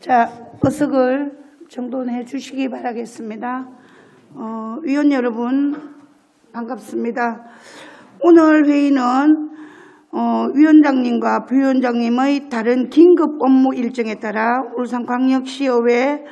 자, 의석을 정돈해 주시기 바라겠습니다. 위원 여러분 반갑습니다. 오늘 회의는 위원장님과 부위원장님의 다른 긴급 업무 일정에 따라 울산광역시의회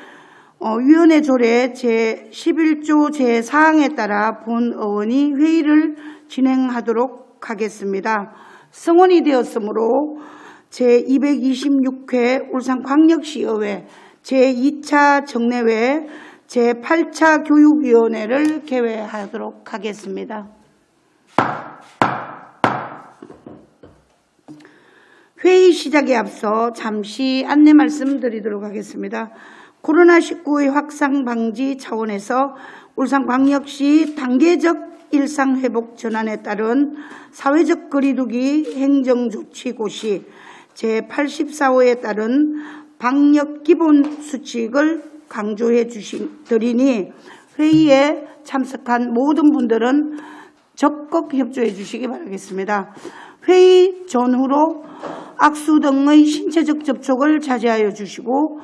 위원회 조례 제11조 제4항에 따라 본 의원이 회의를 진행하도록 하겠습니다. 성원이 되었으므로 제226회 울산광역시의회 제2차 정례회 제8차 교육위원회를 개회하도록 하겠습니다. 회의 시작에 앞서 잠시 안내 말씀드리도록 하겠습니다. 코로나19의 확산 방지 차원에서 울산광역시 단계적 일상회복 전환에 따른 사회적 거리두기 행정조치고시 제84호에 따른 방역 기본 수칙을 강조해 주시더니 회의에 참석한 모든 분들은 적극 협조해 주시기 바라겠습니다. 회의 전후로 악수 등의 신체적 접촉을 자제하여 주시고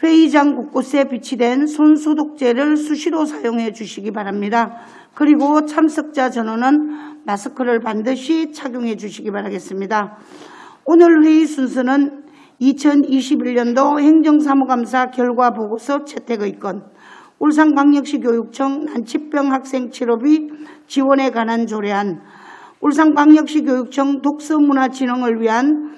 회의장 곳곳에 비치된 손소독제를 수시로 사용해 주시기 바랍니다. 그리고 참석자 전원은 마스크를 반드시 착용해 주시기 바라겠습니다. 오늘 회의 순서는 2021년도 행정사무감사 결과보고서 채택의건, 울산광역시 교육청 난치병 학생 치료비 지원에 관한 조례안, 울산광역시 교육청 독서문화진흥을 위한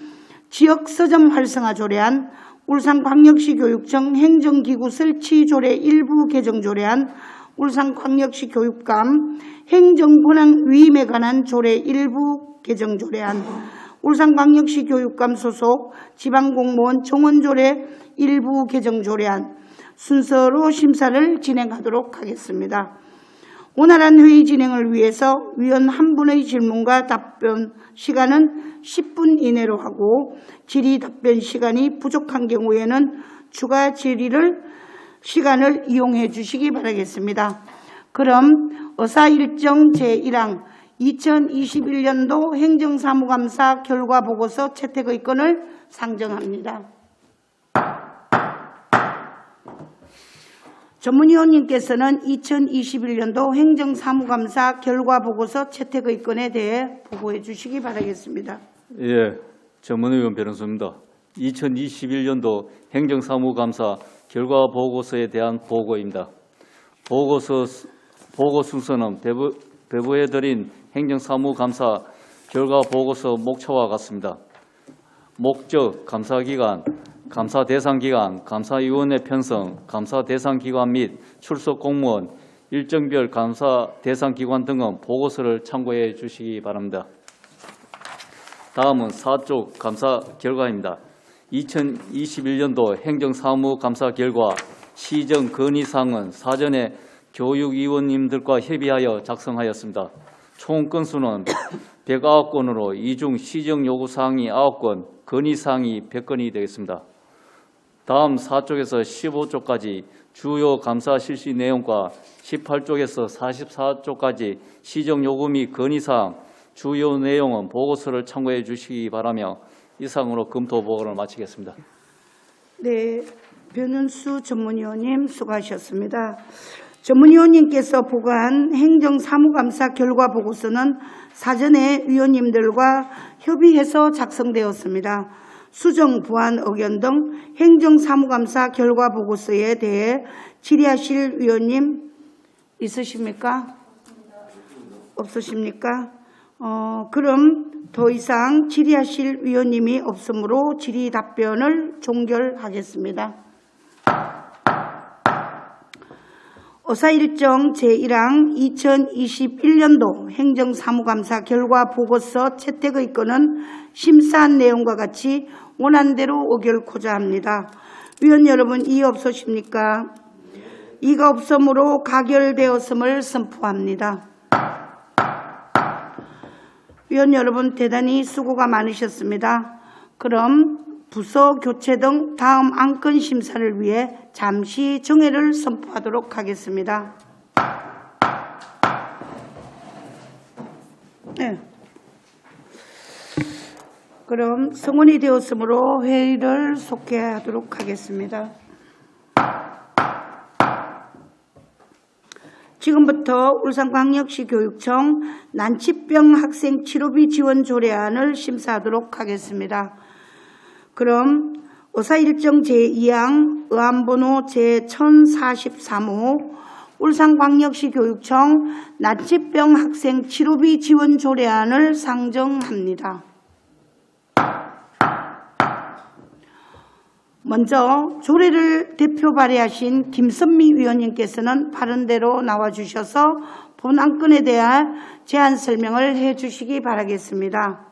지역 서점 활성화 조례안, 울산광역시 교육청 행정기구 설치 조례 일부 개정 조례안, 울산광역시 교육감 행정권한 위임에 관한 조례 일부 개정 조례안, 울산광역시 교육감 소속 지방공무원 정원조례 일부 개정 조례안 순서로 심사를 진행하도록 하겠습니다. 원활한 회의 진행을 위해서 위원 한 분의 질문과 답변 시간은 10분 이내로 하고 질의 답변 시간이 부족한 경우에는 추가 질의를 시간을 이용해 주시기 바라겠습니다. 그럼 의사일정 제1항 2021년도 행정사무감사 결과보고서 채택의건을 상정합니다. 전문위원님께서는 2021년도 행정사무감사 결과보고서 채택의건에 대해 보고해 주시기 바라겠습니다. 예, 전문위원 변은수입니다. 2021년도 행정사무감사 결과보고서에 대한 보고입니다. 보고 순서는 배부해드린 행정사무감사 결과보고서 목차와 같습니다. 목적, 감사기간, 감사대상기간, 감사위원회 편성, 감사대상기관 및 출석 공무원, 일정별 감사대상기관 등은 보고서를 참고해 주시기 바랍니다. 다음은 4쪽 감사 결과입니다. 2021년도 행정사무감사 결과 시정 건의사항은 사전에 교육위원님들과 협의하여 작성하였습니다. 총 건수는 109건으로 이 중 시정 요구사항이 9건, 건의사항이 100건이 되겠습니다. 다음 4쪽에서 15쪽까지 주요 감사 실시 내용과 18쪽에서 44쪽까지 시정 요구 및 건의사항, 주요 내용은 보고서를 참고해 주시기 바라며 이상으로 검토 보고를 마치겠습니다. 네, 변은수 전문위원님 수고하셨습니다. 전문위원님께서 보고한 행정사무감사 결과보고서는 사전에 위원님들과 협의해서 작성되었습니다. 수정, 보완 의견 등 행정사무감사 결과보고서에 대해 질의하실 위원님 있으십니까? 없으십니까? 그럼 더 이상 질의하실 위원님이 없으므로 질의 답변을 종결하겠습니다. 의사일정 제1항 2021년도 행정사무감사 결과보고서 채택의건은 심사한 내용과 같이 원안대로 의결코자 합니다. 위원 여러분, 이의 없으십니까? 이가 없으므로 가결되었음을 선포합니다. 위원 여러분, 대단히 수고가 많으셨습니다. 그럼 부서 교체 등 다음 안건 심사를 위해 잠시 정회를 선포하도록 하겠습니다. 네. 그럼 성원이 되었으므로 회의를 속개하도록 하겠습니다. 지금부터 울산광역시 교육청 난치병 학생 치료비 지원 조례안을 심사하도록 하겠습니다. 그럼 의사일정 제2항 의안번호 제1043호 울산광역시 교육청 난치병 학생 치료비 지원 조례안을 상정합니다. 먼저 조례를 대표 발의하신 김선미 위원님께서는 발언대로 나와주셔서 본 안건에 대한 제안 설명을 해주시기 바라겠습니다.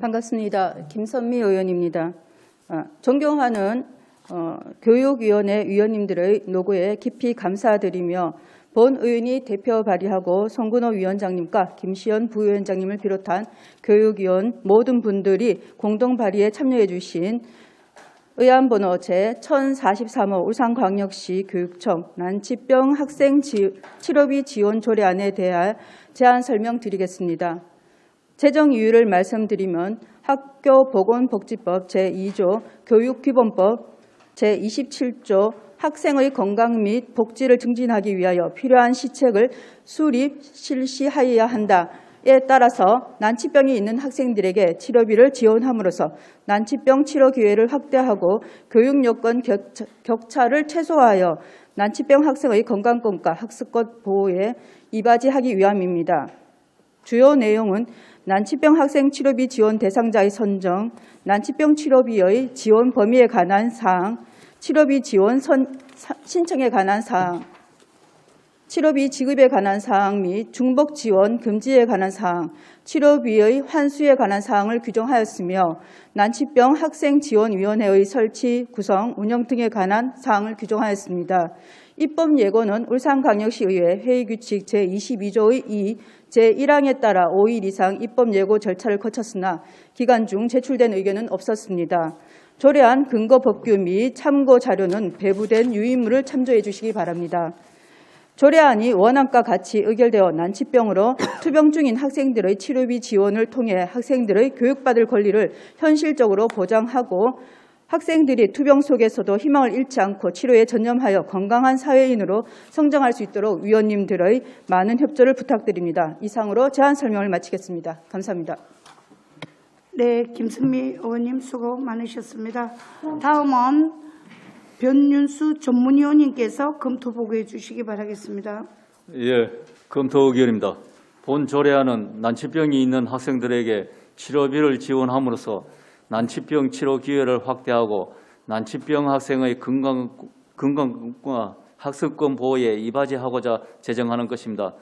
반갑습니다. 김선미 의원입니다. 존경하는 교육위원회 위원님들의 노고에 깊이 감사드리며 본 의원이 대표 발의하고 송근호 위원장님과 김시연 부위원장님을 비롯한 교육위원 모든 분들이 공동 발의에 참여해 주신 의안번호 제1043호 울산광역시 교육청 난치병 학생 치료비 지원 조례안에 대한 제안 설명드리겠습니다. 재정 이유를 말씀드리면 학교보건복지법 제2조 교육기본법 제27조 학생의 건강 및 복지를 증진하기 위하여 필요한 시책을 수립, 실시하여야 한다에 따라서 난치병이 있는 학생들에게 치료비를 지원함으로써 난치병 치료 기회를 확대하고 교육 여건 격차를 최소화하여 난치병 학생의 건강권과 학습권 보호에 이바지하기 위함입니다. 주요 내용은 난치병 학생 치료비 지원 대상자의 선정, 난치병 치료비의 지원 범위에 관한 사항, 치료비 지원 신청에 관한 사항, 치료비 지급에 관한 사항 및 중복 지원 금지에 관한 사항, 치료비의 환수에 관한 사항을 규정하였으며 난치병 학생지원위원회의 설치, 구성, 운영 등에 관한 사항을 규정하였습니다. 입법 예고는 울산광역시의회 회의규칙 제22조의 2, 제1항에 따라 5일 이상 입법 예고 절차를 거쳤으나 기간 중 제출된 의견은 없었습니다. 조례안 근거 법규 및 참고 자료는 배부된 유인물을 참조해 주시기 바랍니다. 조례안이 원안과 같이 의결되어 난치병으로 투병 중인 학생들의 치료비 지원을 통해 학생들의 교육받을 권리를 현실적으로 보장하고 학생들이 투병 속에서도 희망을 잃지 않고 치료에 전념하여 건강한 사회인으로 성장할 수 있도록 위원님들의 많은 협조를 부탁드립니다. 이상으로 제안 설명을 마치겠습니다. 감사합니다. 네, 김선미 의원님 수고 많으셨습니다. 다음은 변윤수 전문위원님께서 검토 보고해 주시기 바라겠습니다. 예, 검토 의결입니다. 본 조례안은 난치병이 있는 학생들에게 치료비를 지원함으로써 난치병 치료 기회를 확대하고 난치병 학생의 건강과 학습권 보호에 이바지하고자 제정하는 것입니다.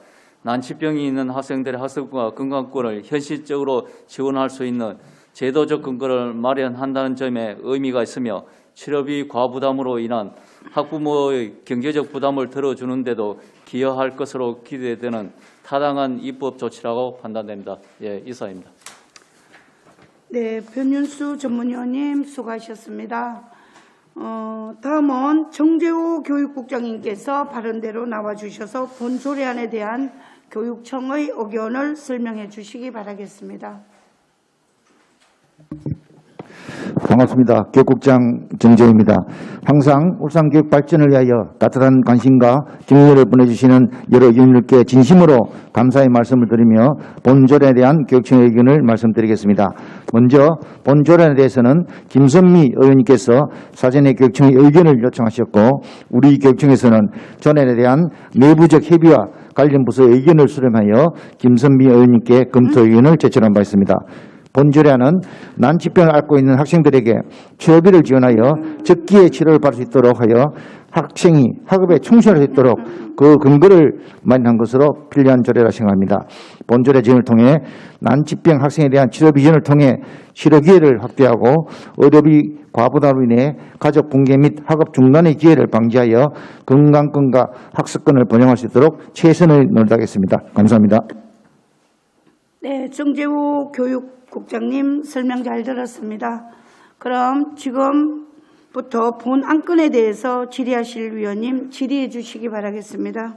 난치병이 있는 학생들의 학습과 건강권을 현실적으로 지원할 수 있는 제도적 근거를 마련한다는 점에 의미가 있으며 치료비 과부담으로 인한 학부모의 경제적 부담을 덜어주는 데도 기여할 것으로 기대되는 타당한 입법 조치라고 판단됩니다. 예, 이사입니다. 네, 변윤수 전문위원님 수고하셨습니다. 다음은 정재호 교육국장님께서 발언대로 나와주셔서 본 조례안에 대한 교육청의 의견을 설명해 주시기 바라겠습니다. 반갑습니다. 교육국장 정재호입니다. 항상 울산 교육 발전을 위하여 따뜻한 관심과 격려를 보내주시는 여러 의원님들께 진심으로 감사의 말씀을 드리며 본 조례에 대한 교육청의 의견을 말씀드리겠습니다. 먼저 본 조례에 대해서는 김선미 의원님께서 사전에 교육청의 의견을 요청하셨고 우리 교육청에서는 조례에 대한 내부적 협의와 관련 부서의 의견을 수렴하여 김선미 의원님께 검토 의견을 제출한 바 있습니다. 본 조례안은 난치병을 앓고 있는 학생들에게 치료비를 지원하여 적기에 치료를 받을 수 있도록 하여 학생이 학업에 충실할 수 있도록 그 근거를 마련한 것으로 필요한 조례라 생각합니다. 본 조례 지원을 통해 난치병 학생에 대한 치료비 지원을 통해 치료 기회를 확대하고 의료비 과부담으로 인해 가족 붕괴 및 학업 중단의 기회를 방지하여 건강권과 학습권을 보장할 수 있도록 최선을 다하겠습니다. 감사합니다. 네, 정재호 교육국장님 설명 잘 들었습니다. 그럼 지금부터 본 안건에 대해서 질의하실 위원님 질의해 주시기 바라겠습니다.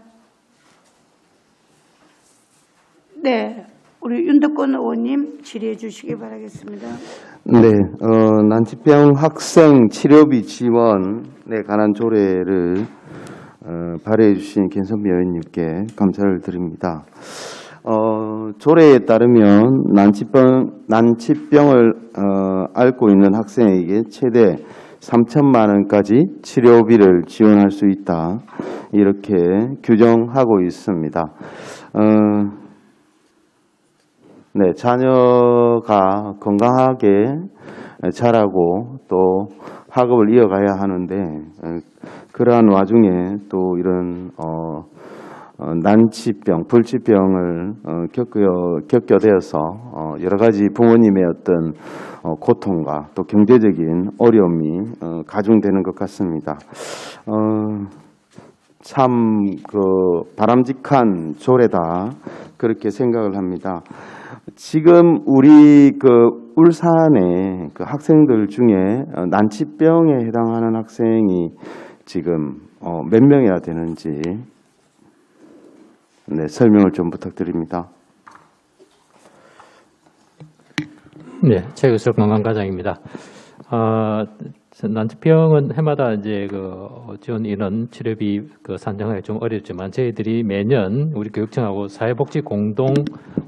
네, 우리 윤덕권 의원님 질의해 주시기 바라겠습니다. 네, 난치병 학생 치료비 지원에 관한 조례를 발의해 주신 김선미 의원님께 감사를 드립니다. 조례에 따르면 난치병을 앓고 있는 학생에게 최대 3천만 원까지 치료비를 지원할 수 있다, 이렇게 규정하고 있습니다. 네, 자녀가 건강하게 자라고 또 학업을 이어가야 하는데, 그러한 와중에 또 이런 난치병, 불치병을 겪게 되어서 여러 가지 부모님의 어떤 고통과 또 경제적인 어려움이 가중되는 것 같습니다. 참 바람직한 조례다, 그렇게 생각을 합니다. 지금 우리 울산의 학생들 중에 난치병에 해당하는 학생이 지금 몇 명이나 되는지, 네, 설명을 좀 부탁드립니다. 네, 최규석 건강과장입니다. 난치병은 해마다 이제 지원 인원 치료비 산정하기 좀 어렵지만, 저희들이 매년 우리 교육청하고 사회복지 공동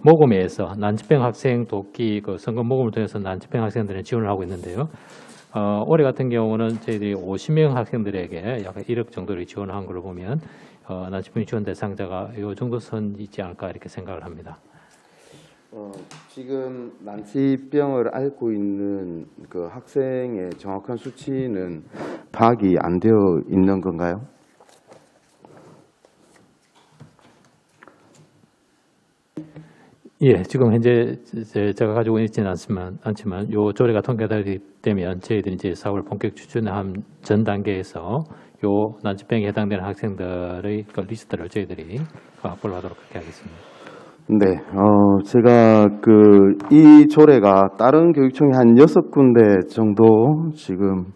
모금회에서 난치병 학생 돕기 선거 모금을 통해서 난치병 학생들에 지원을 하고 있는데요. 올해 같은 경우는 저희들이 50명 학생들에게 약 1억 정도를 지원한 걸로 보면 난치병 지원 대상자가 이 정도 선 있지 않을까, 이렇게 생각을 합니다. 지금 난치병을 앓고 있는 학생의 정확한 수치는 파악이 안 되어 있는 건가요? 예, 지금 현재 제가 가지고 있지는 않지만 요 조례가 통과되면 저희들이 이제 사업을 본격 추진한 전 단계에서 요 난치병에 해당되는 학생들의 리스트를 저희들이 확보를 하도록 그렇게 하겠습니다. 네, 제가 이 조례가 다른 교육청이 한 6군데 정도 지금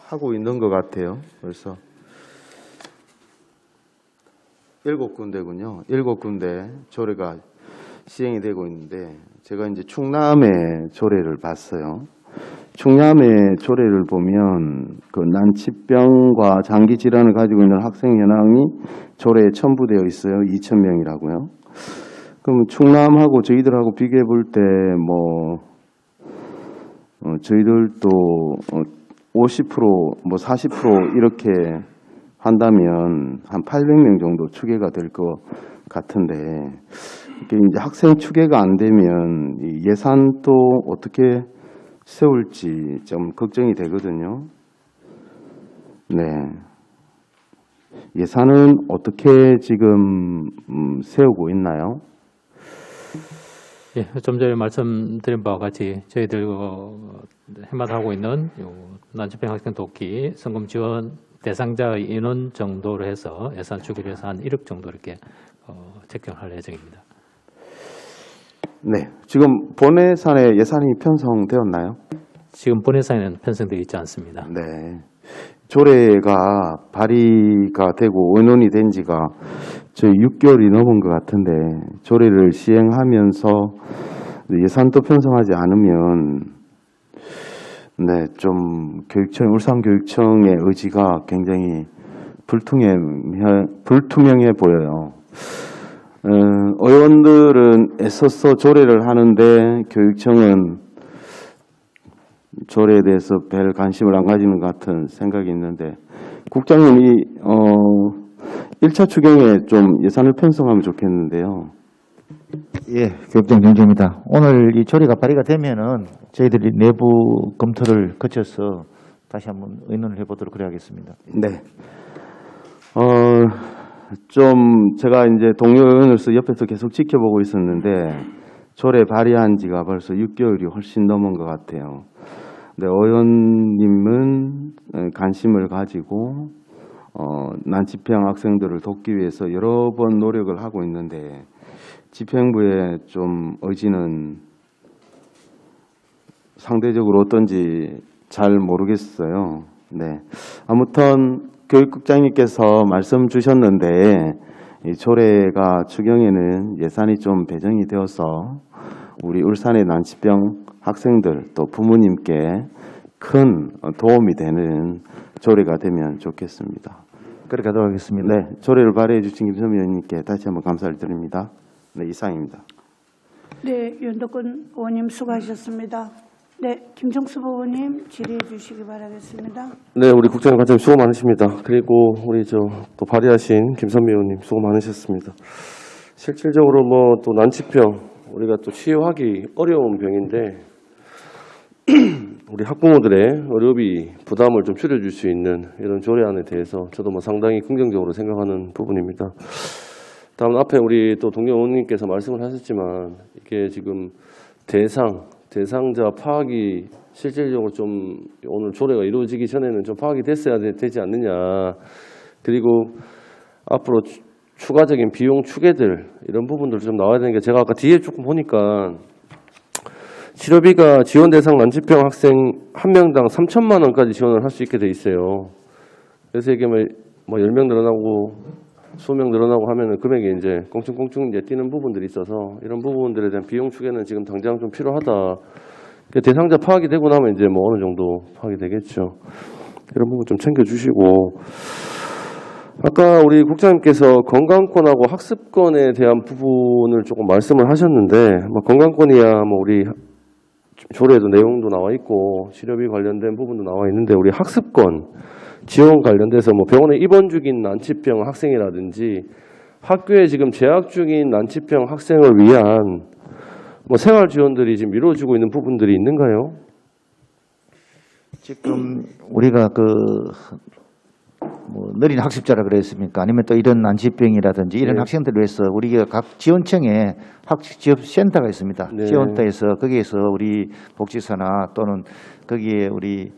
하고 있는 것 같아요. 그래서 7군데군요. 7군데 조례가 시행이 되고 있는데, 제가 이제 충남의 조례를 봤어요. 충남의 조례를 보면 난치병과 장기 질환을 가지고 있는 학생 현황이 조례에 첨부되어 있어요. 2,000명이라고요. 그럼 충남하고 저희들하고 비교해 볼 때 저희들도 50%, 40% 이렇게 한다면 한 800명 정도 추계가 될 것 같은데, 이게 이제 학생 추계가 안 되면 이 예산도 어떻게 세울지 좀 걱정이 되거든요. 네. 예산은 어떻게 지금 세우고 있나요? 예, 좀 전에 말씀드린 바와 같이 저희들 해마다 하고 있는 요 난치병 학생 돕기 성금 지원 대상자 인원 정도로 해서 예산 추계를 해서 한 1억 정도 이렇게 책정할 예정입니다. 네, 지금 본 예산에 예산이 편성되었나요? 지금 본 예산에는 편성되어 있지 않습니다. 네, 조례가 발의가 되고 의논이 된 지가 저희 6개월이 넘은 것 같은데, 조례를 시행하면서 예산도 편성하지 않으면 네, 좀 울산교육청의 의지가 굉장히 불투명해 보여요. 의원들은 애써서 조례를 하는데 교육청은 조례에 대해서 별 관심을 안 가지는 것 같은 생각이 있는데, 국장님이 1차 추경에 좀 예산을 편성하면 좋겠는데요. 예, 교육청 정재입니다. 오늘 이 조례가 발의가 되면은 저희들이 내부 검토를 거쳐서 다시 한번 의논을 해보도록 그래야겠습니다. 네. 좀 제가 이제 동료 의원으로서 옆에서 계속 지켜보고 있었는데, 조례 발의한 지가 벌써 6개월이 훨씬 넘은 것 같아요. 네, 의원님은 관심을 가지고 난치병 학생들을 돕기 위해서 여러 번 노력을 하고 있는데, 집행부의 좀 의지는 상대적으로 어떤지 잘 모르겠어요. 네, 아무튼 교육국장님께서 말씀 주셨는데 이 조례가 추경에는 예산이 좀 배정이 되어서 우리 울산의 난치병 학생들 또 부모님께 큰 도움이 되는 조례가 되면 좋겠습니다. 그렇게 하도록 하겠습니다. 네, 조례를 발의해 주신 김선미 의원님께 다시 한번 감사를 드립니다. 네, 이상입니다. 네, 윤덕근 의원님 수고하셨습니다. 네, 김정수 의원님 질의해 주시기 바라겠습니다. 네, 우리 국장님 과장님 수고 많으십니다. 그리고 우리 또 발의하신 김선미 의원님 수고 많으셨습니다. 실질적으로 또 난치병 우리가 또 치유하기 어려운 병인데 우리 학부모들의 의료비 부담을 좀 줄여줄 수 있는 이런 조례안에 대해서 저도 상당히 긍정적으로 생각하는 부분입니다. 다음 앞에 우리 또 동료 의원님께서 말씀을 하셨지만 이게 지금 대상자 파악이 실질적으로 좀 오늘 조례가 이루어지기 전에는 좀 파악이 됐어야 되지 않느냐. 그리고 앞으로 추가적인 비용 추계들 이런 부분들 좀 나와야 되는 게 제가 아까 뒤에 조금 보니까 치료비가 지원 대상 난치병 학생 한 명당 3천만 원까지 지원을 할 수 있게 돼 있어요. 그래서 이게 10명 늘어나고 20명 늘어나고 하면은 금액이 이제 꽁충꽁충 이제 뛰는 부분들이 있어서 이런 부분들에 대한 비용 추계는 지금 당장 좀 필요하다. 대상자 파악이 되고 나면 이제 어느 정도 파악이 되겠죠. 이런 부분 좀 챙겨주시고 아까 우리 국장님께서 건강권하고 학습권에 대한 부분을 조금 말씀을 하셨는데 건강권이야 우리 조례에도 내용도 나와 있고 치료비 관련된 부분도 나와 있는데 우리 학습권 지원 관련돼서 병원에 입원 중인 난치병 학생이라든지 학교에 지금 재학 중인 난치병 학생을 위한 생활 지원들이 지금 이루어지고 있는 부분들이 있는가요? 지금 우리가 느린 학습자라 그랬습니까? 아니면 또 이런 난치병이라든지 이런 네. 학생들을 위해서 우리가 각 지원청에 학습지원센터가 있습니다. 네. 지원센터에서 거기에서 우리 복지사나 또는 거기에 우리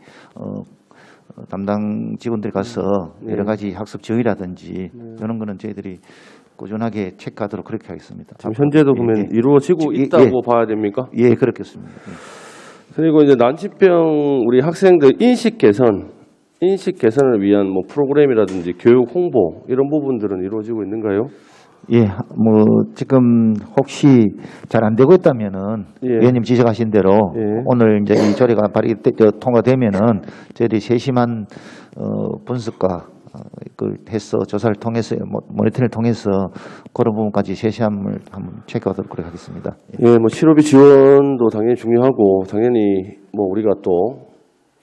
담당 직원들이 가서 네. 여러 가지 학습 지원이라든지 이런 거는 저희들이 꾸준하게 체크하도록 그렇게 하겠습니다. 지금 현재도 보면 예. 이루어지고 예, 있다고 봐야 됩니까? 예, 그렇겠습니다. 예. 그리고 이제 난치병 우리 학생들 인식 개선을 위한 프로그램이라든지 교육 홍보 이런 부분들은 이루어지고 있는가요? 예, 지금 혹시 잘 안 되고 있다면은 예. 위원님 지적하신 대로 예. 오늘 이제 이 조례가 통과되면은 저희들이 세심한 분석과 그걸 해서 조사를 통해서 모니터링을 통해서 그런 부분까지 세심함을 한번 체크하도록 그렇게 하겠습니다. 예, 치료비 지원도 당연히 중요하고 당연히 우리가 또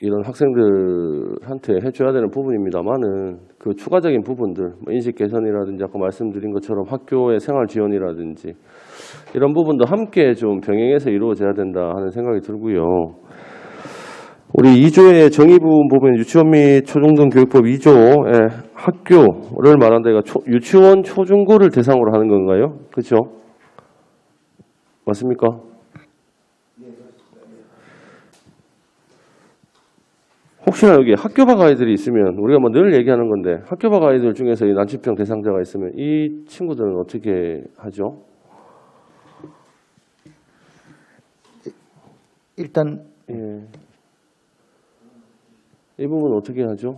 이런 학생들한테 해줘야 되는 부분입니다만은 그 추가적인 부분들 인식 개선이라든지 아까 말씀드린 것처럼 학교의 생활 지원이라든지 이런 부분도 함께 좀 병행해서 이루어져야 된다 하는 생각이 들고요. 우리 2조의 정의 부분 보면 유치원 및 초중등 교육법 2조의 학교를 말한다. 이거 유치원 초중고를 대상으로 하는 건가요? 그렇죠? 맞습니까? 혹시나 여기 학교 밖 아이들이 있으면 우리가 늘 얘기하는 건데 학교 밖 아이들 중에서 이 난치병 대상자가 있으면 이 친구들은 어떻게 하죠? 일단 예. 이 부분 어떻게 하죠?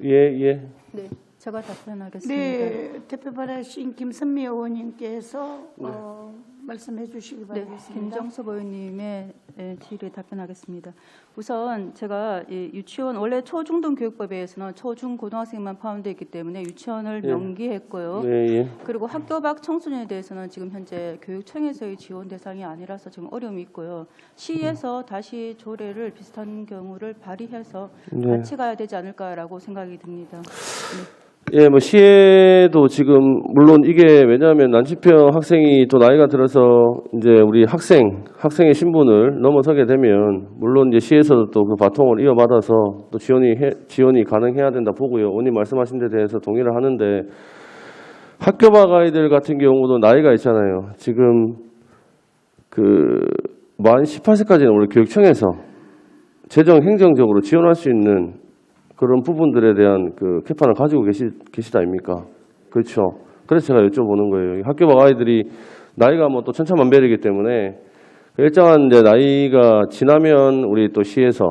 예. 네, 제가 답변하겠습니다. 네, 대표 발의하신 김선미 의원님께서 말씀해 주시기 네, 바라겠습니다. 김정수 의원님의 질의에 답변하겠습니다. 우선 제가 이 유치원 원래 초중등 교육법에서는 초중 고등학생만 포함되어 있기 때문에 유치원을 예. 명기했고요. 예. 그리고 학교 밖 청소년에 대해서는 지금 현재 교육청에서의 지원 대상이 아니라서 지금 어려움이 있고요. 시에서 다시 조례를 비슷한 경우를 발의해서 네. 같이 가야 되지 않을까라고 생각이 듭니다. 예, 시에도 지금 물론 이게 왜냐하면 난치병 학생이 또 나이가 들어서 이제 우리 학생의 신분을 넘어서게 되면 물론 이제 시에서도 또 그 바통을 이어받아서 또 지원이 가능해야 된다 보고요. 의원님 말씀하신 데 대해서 동의를 하는데 학교 밖 아이들 같은 경우도 나이가 있잖아요. 지금 만 18세까지는 우리 교육청에서 재정 행정적으로 지원할 수 있는 그런 부분들에 대한 캐판을 가지고 계시다 아닙니까? 그렇죠. 그래서 제가 여쭤보는 거예요. 학교 밖 아이들이 나이가 또 천차만별이기 때문에 일정한 이제 나이가 지나면 우리 또 시에서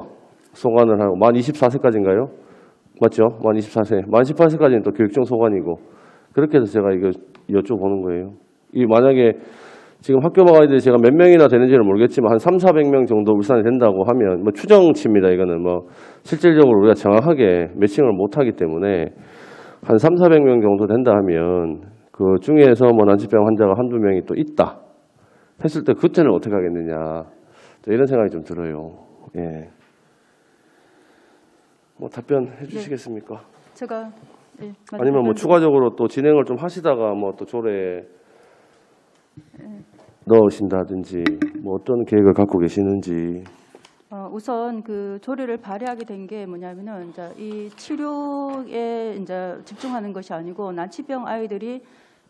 소관을 하고 만 24세까지인가요? 맞죠? 만 24세. 만 18세까지는 또 교육청 소관이고 그렇게 해서 제가 이거 여쭤보는 거예요. 이 만약에 지금 학교방 아이들이 제가 몇 명이나 되는지는 모르겠지만 한 300~400명 정도 울산에 된다고 하면 뭐 추정치입니다. 이거는 뭐 실질적으로 우리가 정확하게 매칭을 못하기 때문에 한 300~400명 정도 된다 하면 그 중에서 뭐 난치병 환자가 한두 명이 또 있다 했을 때 그때는 어떻게 하겠느냐 이런 생각이 좀 들어요. 예. 뭐 답변해 주시겠습니까? 제가 아니면 뭐 추가적으로 또 진행을 좀 하시다가 뭐 또 조례에 넣으신다든지 뭐 어떤 계획을 갖고 계시는지. 우선 그 조례를 발의하게 된 게 뭐냐면은 이제 이 치료에 이제 집중하는 것이 아니고 난치병 아이들이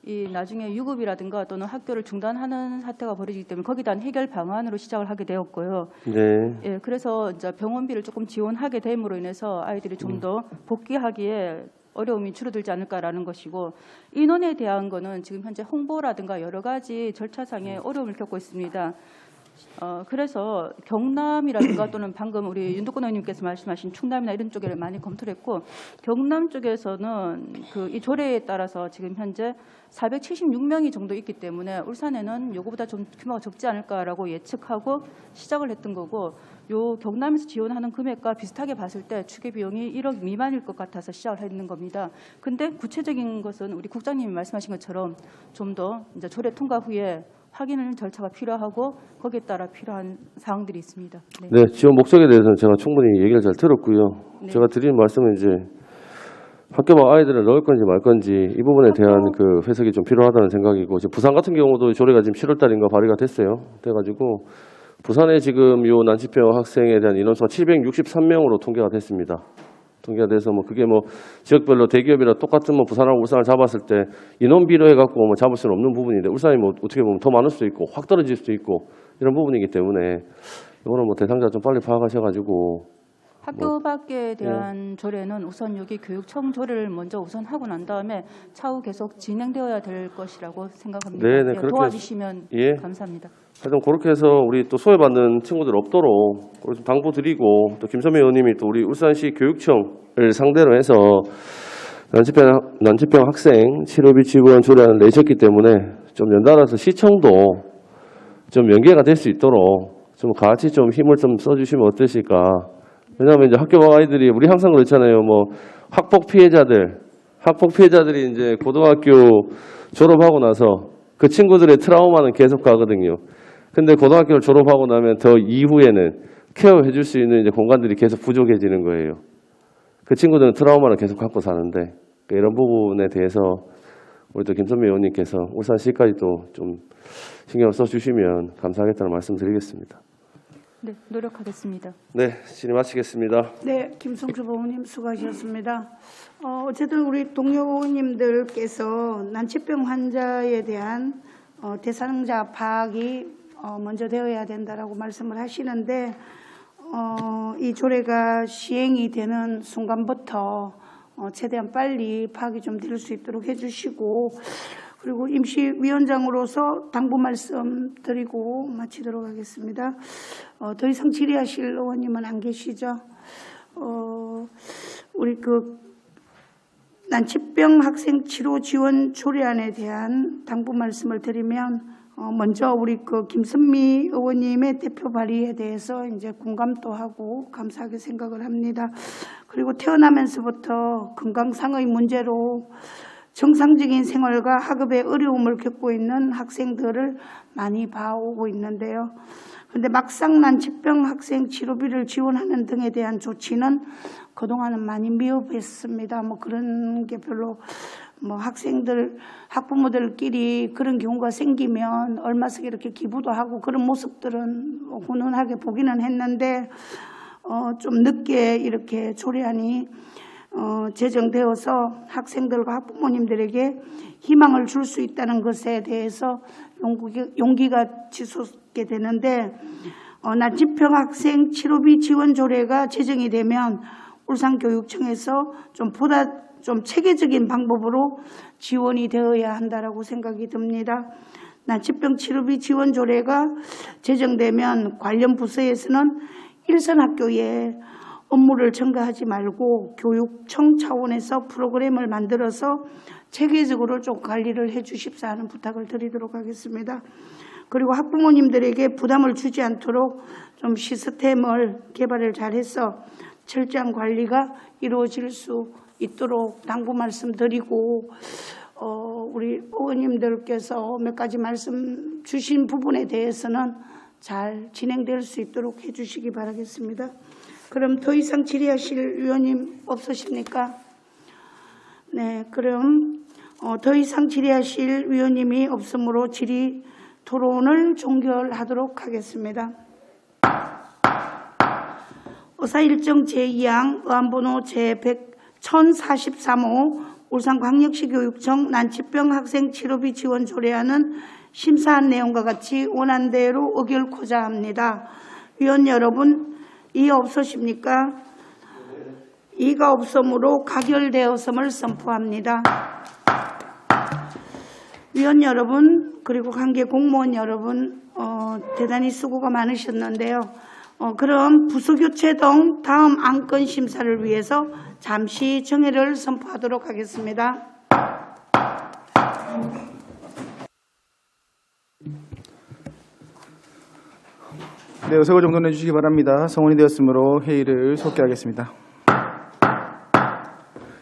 이 나중에 유급이라든가 또는 학교를 중단하는 사태가 벌어지기 때문에 거기에 대한 해결 방안으로 시작을 하게 되었고요. 네. 예, 그래서 이제 병원비를 조금 지원하게 됨으로 인해서 아이들이 좀 더 복귀하기에 어려움이 줄어들지 않을까라는 것이고, 인원에 대한 거는 지금 현재 홍보라든가 여러 가지 절차상의 어려움을 겪고 있습니다. 그래서 경남이라든가 또는 방금 우리 윤두권 의원님께서 말씀하신 충남이나 이런 쪽을 많이 검토를 했고, 경남 쪽에서는 그 이 조례에 따라서 지금 현재 476명이 정도 있기 때문에 울산에는 요거보다 좀 규모가 적지 않을까라고 예측하고 시작을 했던 거고, 요 경남에서 지원하는 금액과 비슷하게 봤을 때 추계 비용이 1억 미만일 것 같아서 시작을 했는 겁니다. 근데 구체적인 것은 우리 국장님이 말씀하신 것처럼 좀 더 이제 조례 통과 후에 확인하는 절차가 필요하고 거기에 따라 필요한 사항들이 있습니다. 네. 네, 지원 목적에 대해서는 제가 충분히 얘기를 잘 들었고요. 네. 제가 드린 말씀은 이제 학교방 아이들을 넣을 건지 말 건지 이 부분에 대한 그 해석이 좀 필요하다는 생각이고, 지금 부산 같은 경우도 조례가 지금 7월 달인가 발의가 됐어요. 돼가지고 부산에 지금 요 난치병 학생에 대한 인원수가 763명으로 통계가 됐습니다. 통계가 돼서 뭐 그게 뭐 지역별로 대기업이나 똑같은 뭐 부산하고 울산을 잡았을 때 인원비로 해갖고 뭐 잡을 수는 없는 부분인데, 울산이 뭐 어떻게 보면 더 많을 수도 있고 확 떨어질 수도 있고 이런 부분이기 때문에 이거는 뭐 대상자 좀 빨리 파악하셔가지고. 학교 밖에 대한 조례는 우선 여기 교육청 조례를 먼저 우선 하고 난 다음에 차후 계속 진행되어야 될 것이라고 생각합니다. 네네, 예, 그렇게 도와주시면 예. 감사합니다. 하여튼 그렇게 해서 우리 또 소외받는 친구들 없도록 좀 당부드리고, 또 김선미 의원님이 또 우리 울산시 교육청을 상대로 해서 난치병 학생 치료비 지원 조례안을 내셨기 때문에 좀 연달아서 시청도 좀 연계가 될 수 있도록 좀 같이 좀 힘을 좀 써주시면 어떠실까. 왜냐하면 이제 학교 아이들이 우리 항상 그렇잖아요. 뭐 학폭 피해자들이 이제 고등학교 졸업하고 나서 그 친구들의 트라우마는 계속 가거든요. 근데 고등학교를 졸업하고 나면 더 이후에는 케어해 줄 수 있는 이제 공간들이 계속 부족해지는 거예요. 그 친구들은 트라우마를 계속 갖고 사는데, 이런 부분에 대해서 우리 또 김선미 의원님께서 울산시까지도 좀 신경을 써주시면 감사하겠다는 말씀 드리겠습니다. 네, 노력하겠습니다. 네, 질의 마치겠습니다. 네, 김성주 의원님 수고하셨습니다. 어쨌든 우리 동료 의원님들께서 난치병 환자에 대한 대상자 파악이 먼저 되어야 된다라고 말씀을 하시는데, 이 조례가 시행이 되는 순간부터 최대한 빨리 파악이 좀 될 수 있도록 해주시고, 그리고 임시위원장으로서 당부 말씀 드리고 마치도록 하겠습니다. 더 이상 질의하실 의원님은 안 계시죠? 우리 그 난치병 학생 치료 지원 조례안에 대한 당부 말씀을 드리면, 먼저 우리 그 김선미 의원님의 대표 발의에 대해서 이제 공감도 하고 감사하게 생각을 합니다. 그리고 태어나면서부터 건강상의 문제로 정상적인 생활과 학업에 어려움을 겪고 있는 학생들을 많이 봐오고 있는데요. 그런데 막상 난치병 학생 치료비를 지원하는 등에 대한 조치는 그동안은 많이 미흡했습니다. 뭐 그런 게 별로 뭐 학부모들끼리 그런 경우가 생기면 얼마씩 이렇게 기부도 하고 그런 모습들은 훈훈하게 보기는 했는데, 좀 늦게 이렇게 조례안이 제정되어서 학생들과 학부모님들에게 희망을 줄 수 있다는 것에 대해서 용기가 치솟게 되는데, 난치병 학생 치료비 지원 조례가 제정이 되면 울산교육청에서 보다 좀 체계적인 방법으로 지원이 되어야 한다라고 생각이 듭니다. 난치병 치료비 지원 조례가 제정되면 관련 부서에서는 일선 학교에 업무를 전가하지 말고 교육청 차원에서 프로그램을 만들어서 체계적으로 좀 관리를 해 주십사 하는 부탁을 드리도록 하겠습니다. 그리고 학부모님들에게 부담을 주지 않도록 좀 시스템을 개발을 잘해서 철저한 관리가 이루어질 수 있도록 당부 말씀드리고 우리 의원님들께서 몇 가지 말씀 주신 부분에 대해서는 잘 진행될 수 있도록 해주시기 바라겠습니다. 그럼 더 이상 질의하실 위원님 없으십니까? 네, 그럼 더 이상 질의하실 위원님이 없으므로 질의 토론을 종결하도록 하겠습니다. 의사일정 제2항 의안번호 제1043호 울산광역시 교육청 난치병 학생 치료비 지원 조례안은 심사한 내용과 같이 원안대로 의결코자 합니다. 위원 여러분, 이의 없으십니까? 이의가 없으므로 가결되었음을 선포합니다. 위원 여러분, 그리고 관계 공무원 여러분, 대단히 수고가 많으셨는데요. 그럼 부서교체 등 다음 안건 심사를 위해서 잠시 정회를 선포하도록 하겠습니다. 네, 의석을 정돈해 주시기 바랍니다. 성원이 되었으므로 회의를 속개하겠습니다.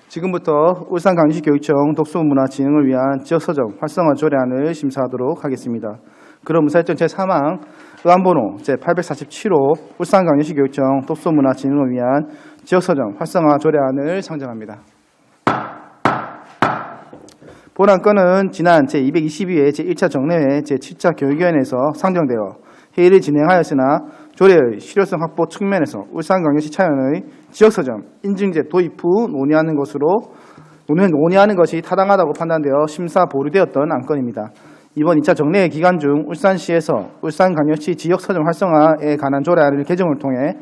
지금부터 울산광역시 교육청 독서문화 진흥을 위한 지역서점 활성화 조례안을 심사하도록 하겠습니다. 그럼 의사일정 제3항 의안번호 제847호 울산광역시 교육청 독서문화 진흥을 위한 지역서점 활성화 조례안을 상정합니다. 본안 건은 지난 제222회 제1차 정례회 제7차 교육위원회에서 상정되어 회의를 진행하였으나 조례의 실효성 확보 측면에서 울산광역시 차원의 지역서점 인증제 도입 후 논의하는 것이 타당하다고 판단되어 심사 보류되었던 안건입니다. 이번 2차 정례회 기간 중 울산시에서 울산광역시 지역서점 활성화에 관한 조례안을 개정을 통해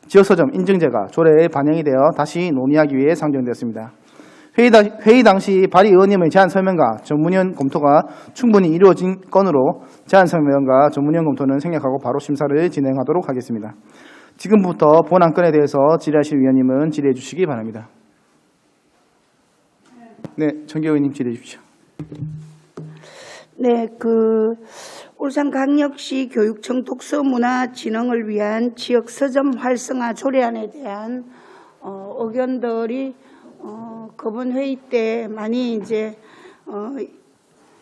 지역서점 인증제가 조례에 반영이 되어 다시 논의하기 위해 상정되었습니다. 회의 당시 발의 의원님의 제안 설명과 전문위원 검토가 충분히 이루어진 건으로 제안 설명과 전문위원 검토는 생략하고 바로 심사를 진행하도록 하겠습니다. 지금부터 본 안건에 대해서 질의하실 위원님은 질의해 주시기 바랍니다. 네, 정계 의원님 질의해 주십시오. 네, 울산광역시 교육청 독서문화 진흥을 위한 지역 서점 활성화 조례안에 대한 의견들이 그번 회의 때 많이 이제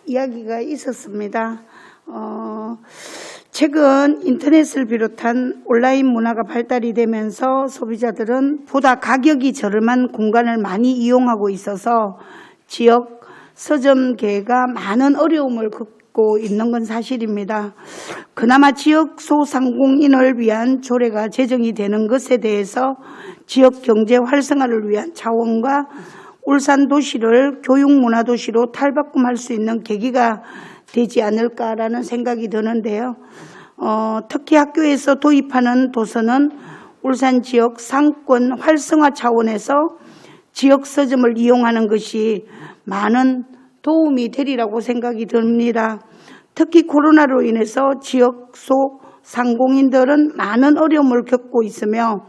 이야기가 있었습니다. 최근 인터넷을 비롯한 온라인 문화가 발달이 되면서 소비자들은 보다 가격이 저렴한 공간을 많이 이용하고 있어서 지역 서점계가 많은 어려움을 겪고 있는 건 사실입니다. 그나마 지역 소상공인을 위한 조례가 제정이 되는 것에 대해서 지역 경제 활성화를 위한 차원과 울산 도시를 교육문화도시로 탈바꿈할 수 있는 계기가 되지 않을까라는 생각이 드는데요. 특히 학교에서 도입하는 도서는 울산 지역 상권 활성화 차원에서 지역 서점을 이용하는 것이 많은 도움이 되리라고 생각이 듭니다. 특히 코로나로 인해서 지역 소상공인들은 많은 어려움을 겪고 있으며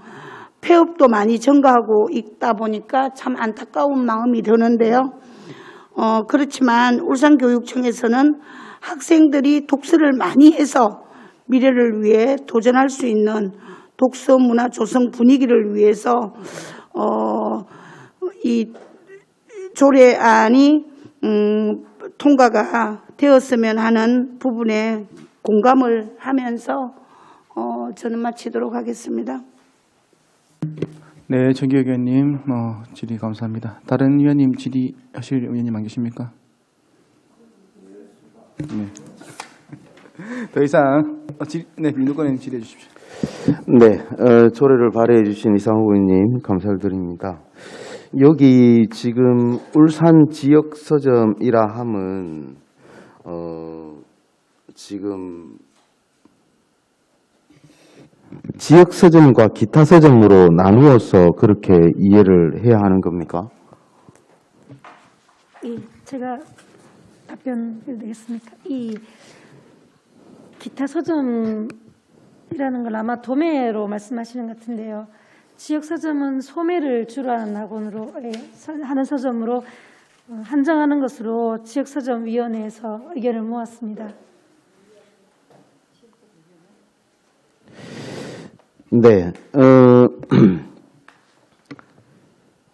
폐업도 많이 증가하고 있다 보니까 참 안타까운 마음이 드는데요. 그렇지만 울산교육청에서는 학생들이 독서를 많이 해서 미래를 위해 도전할 수 있는 독서 문화 조성 분위기를 위해서 이 조례안이 통과가 되었으면 하는 부분에 공감을 하면서 저는 마치도록 하겠습니다. 네, 정기혁 의원님 질의 감사합니다. 다른 위원님 질의하실 의원님 안 계십니까? 네. 더 이상 민노권 의원님 질의해 주십시오. 네, 조례를 발의해 주신 이상호 의원님 감사를 드립니다. 여기 지금 울산 지역 서점이라 함은 지금 지역 서점과 기타 서점으로 나누어서 그렇게 이해를 해야 하는 겁니까? 예, 제가 답변을 드리겠습니다. 이 기타 서점이라는 걸 아마 도매로 말씀하시는 것 같은데요. 지역 서점은 소매를 주로 하는 하는 서점으로 한정하는 것으로 지역 서점 위원회에서 의견을 모았습니다. 네.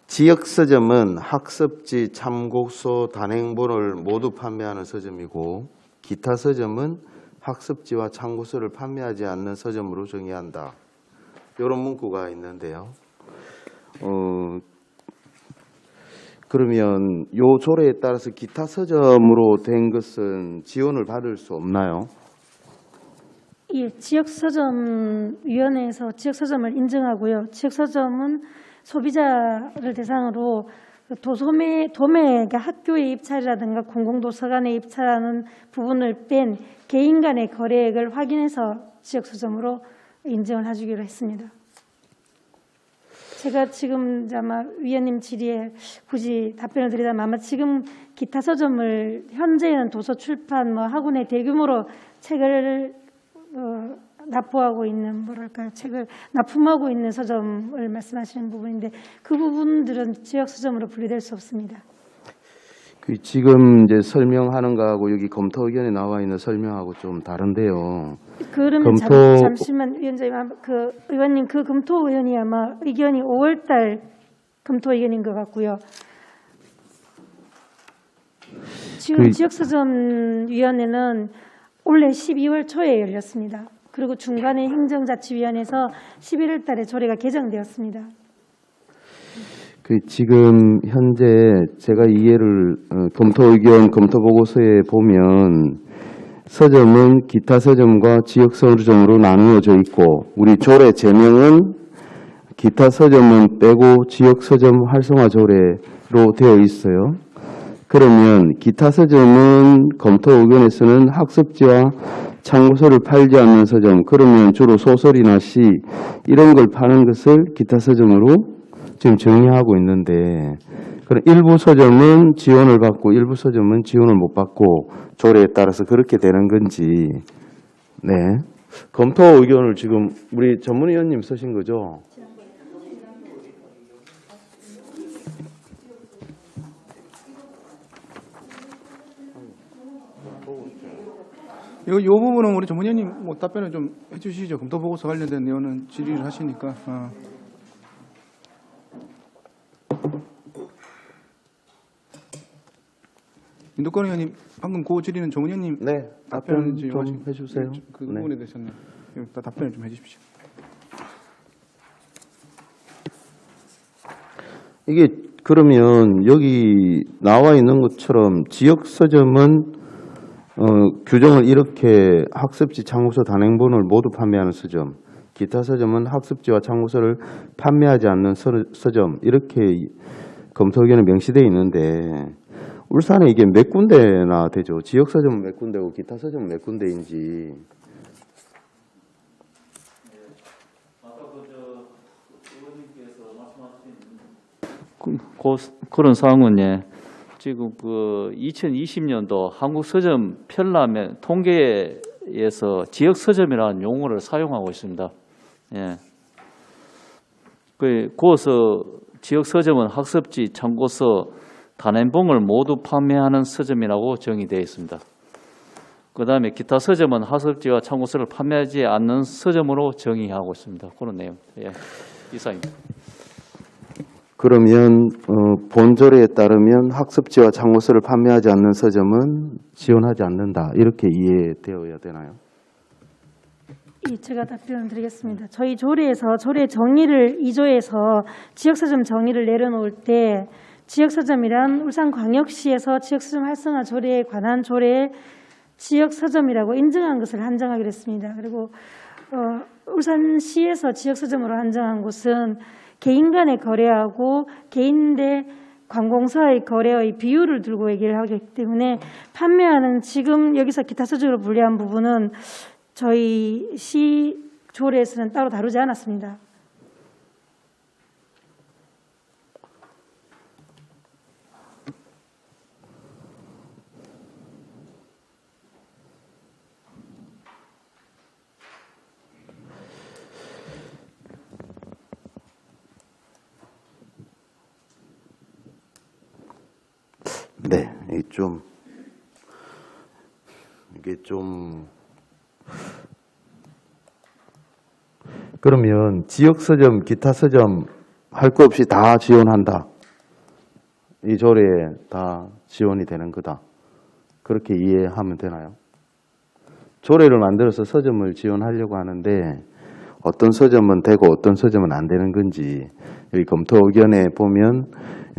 지역 서점은 학습지, 참고서, 단행본을 모두 판매하는 서점이고 기타 서점은 학습지와 참고서를 판매하지 않는 서점으로 정의한다. 이런 문구가 있는데요. 그러면 요 조례에 따라서 기타 서점으로 된 것은 지원을 받을 수 없나요? 예, 지역서점위원회에서 지역서점을 인정하고요. 지역서점은 소비자를 대상으로 도매가 학교의 입찰이라든가 공공도서관의 입찰하는 부분을 뺀 개인 간의 거래액을 확인해서 지역서점으로 인정을 해주기로 했습니다. 제가 지금 아마 위원님 질의에 굳이 답변을 드리자면 아마 지금 기타 서점을 현재는 도서 출판 학원에 대규모로 책을 납부하고 있는 책을 납품하고 있는 서점을 말씀하시는 부분인데 그 부분들은 지역 서점으로 분리될 수 없습니다. 지금 이제 설명하는 거하고 여기 검토 의견에 나와 있는 설명하고 좀 다른데요. 그러면 잠시만 위원장님, 의원님 그 검토 의견이 아마 의견이 5월달 검토 의견인 것 같고요. 지금 지역서점위원회는 올해 12월 초에 열렸습니다. 그리고 중간에 행정자치위원회에서 11월 달에 조례가 개정되었습니다. 지금 현재 제가 이해를 검토 의견 검토 보고서에 보면 서점은 기타 서점과 지역 서점으로 나누어져 있고 우리 조례 제명은 기타 서점은 빼고 지역 서점 활성화 조례로 되어 있어요. 그러면 기타 서점은 검토 의견에서는 학습지와 참고서를 팔지 않는 서점, 그러면 주로 소설이나 시 이런 걸 파는 것을 기타 서점으로 지금 정의하고 있는데 그럼 일부 서점은 지원을 받고 일부 서점은 지원을 못 받고 조례에 따라서 그렇게 되는 건지. 네. 검토 의견을 지금 우리 전문위원님 쓰신 거죠? 이 부분은 우리 전문위원님 답변을 좀 해주시죠. 검토 보고서 관련된 내용은 질의를 하시니까. 윤덕권 의원님 방금 그 질의는 전문위원님 네. 답변 좀 해주세요. 그 부분에 대해서는 답변을 좀 해주십시오. 이게 그러면 여기 나와 있는 것처럼 지역 서점은 규정을 이렇게 학습지, 참고서, 단행본을 모두 판매하는 서점, 기타 서점은 학습지와 참고서를 판매하지 않는 서점 이렇게 검토 의견에 명시되어 있는데 울산에 이게 몇 군데나 되죠? 지역 서점은 몇 군데고 기타 서점은 몇 군데인지. 그런 사항은 지금 2020년도 한국 서점 편람의 통계에서 지역 서점이라는 용어를 사용하고 있습니다. 그어서 지역 서점은 학습지, 참고서, 단행본을 모두 판매하는 서점이라고 정의되어 있습니다. 그다음에 기타 서점은 학습지와 참고서를 판매하지 않는 서점으로 정의하고 있습니다. 그런 내용. 이상입니다. 그러면 본조례에 따르면 학습지와 참고서를 판매하지 않는 서점은 지원하지 않는다. 이렇게 이해되어야 되나요? 제가 답변을 드리겠습니다. 저희 조례에서 조례 정의를 2조에서 지역서점 정의를 내려놓을 때 지역서점이란 울산광역시에서 지역서점 활성화 조례에 관한 조례에 지역서점이라고 인정한 것을 한정하기로 했습니다. 그리고 울산시에서 지역서점으로 한정한 곳은 개인 간의 거래하고 개인 대 관공서의 거래의 비율을 들고 얘기를 하기 때문에 판매하는 지금 여기서 기타 서적으로 분류한 부분은 저희 시 조례에서는 따로 다루지 않았습니다. 네, 이게 좀 그러면 지역 서점, 기타 서점 할 거 없이 다 지원한다. 이 조례에 다 지원이 되는 거다. 그렇게 이해하면 되나요? 조례를 만들어서 서점을 지원하려고 하는데 어떤 서점은 되고 어떤 서점은 안 되는 건지 여기 검토 의견에 보면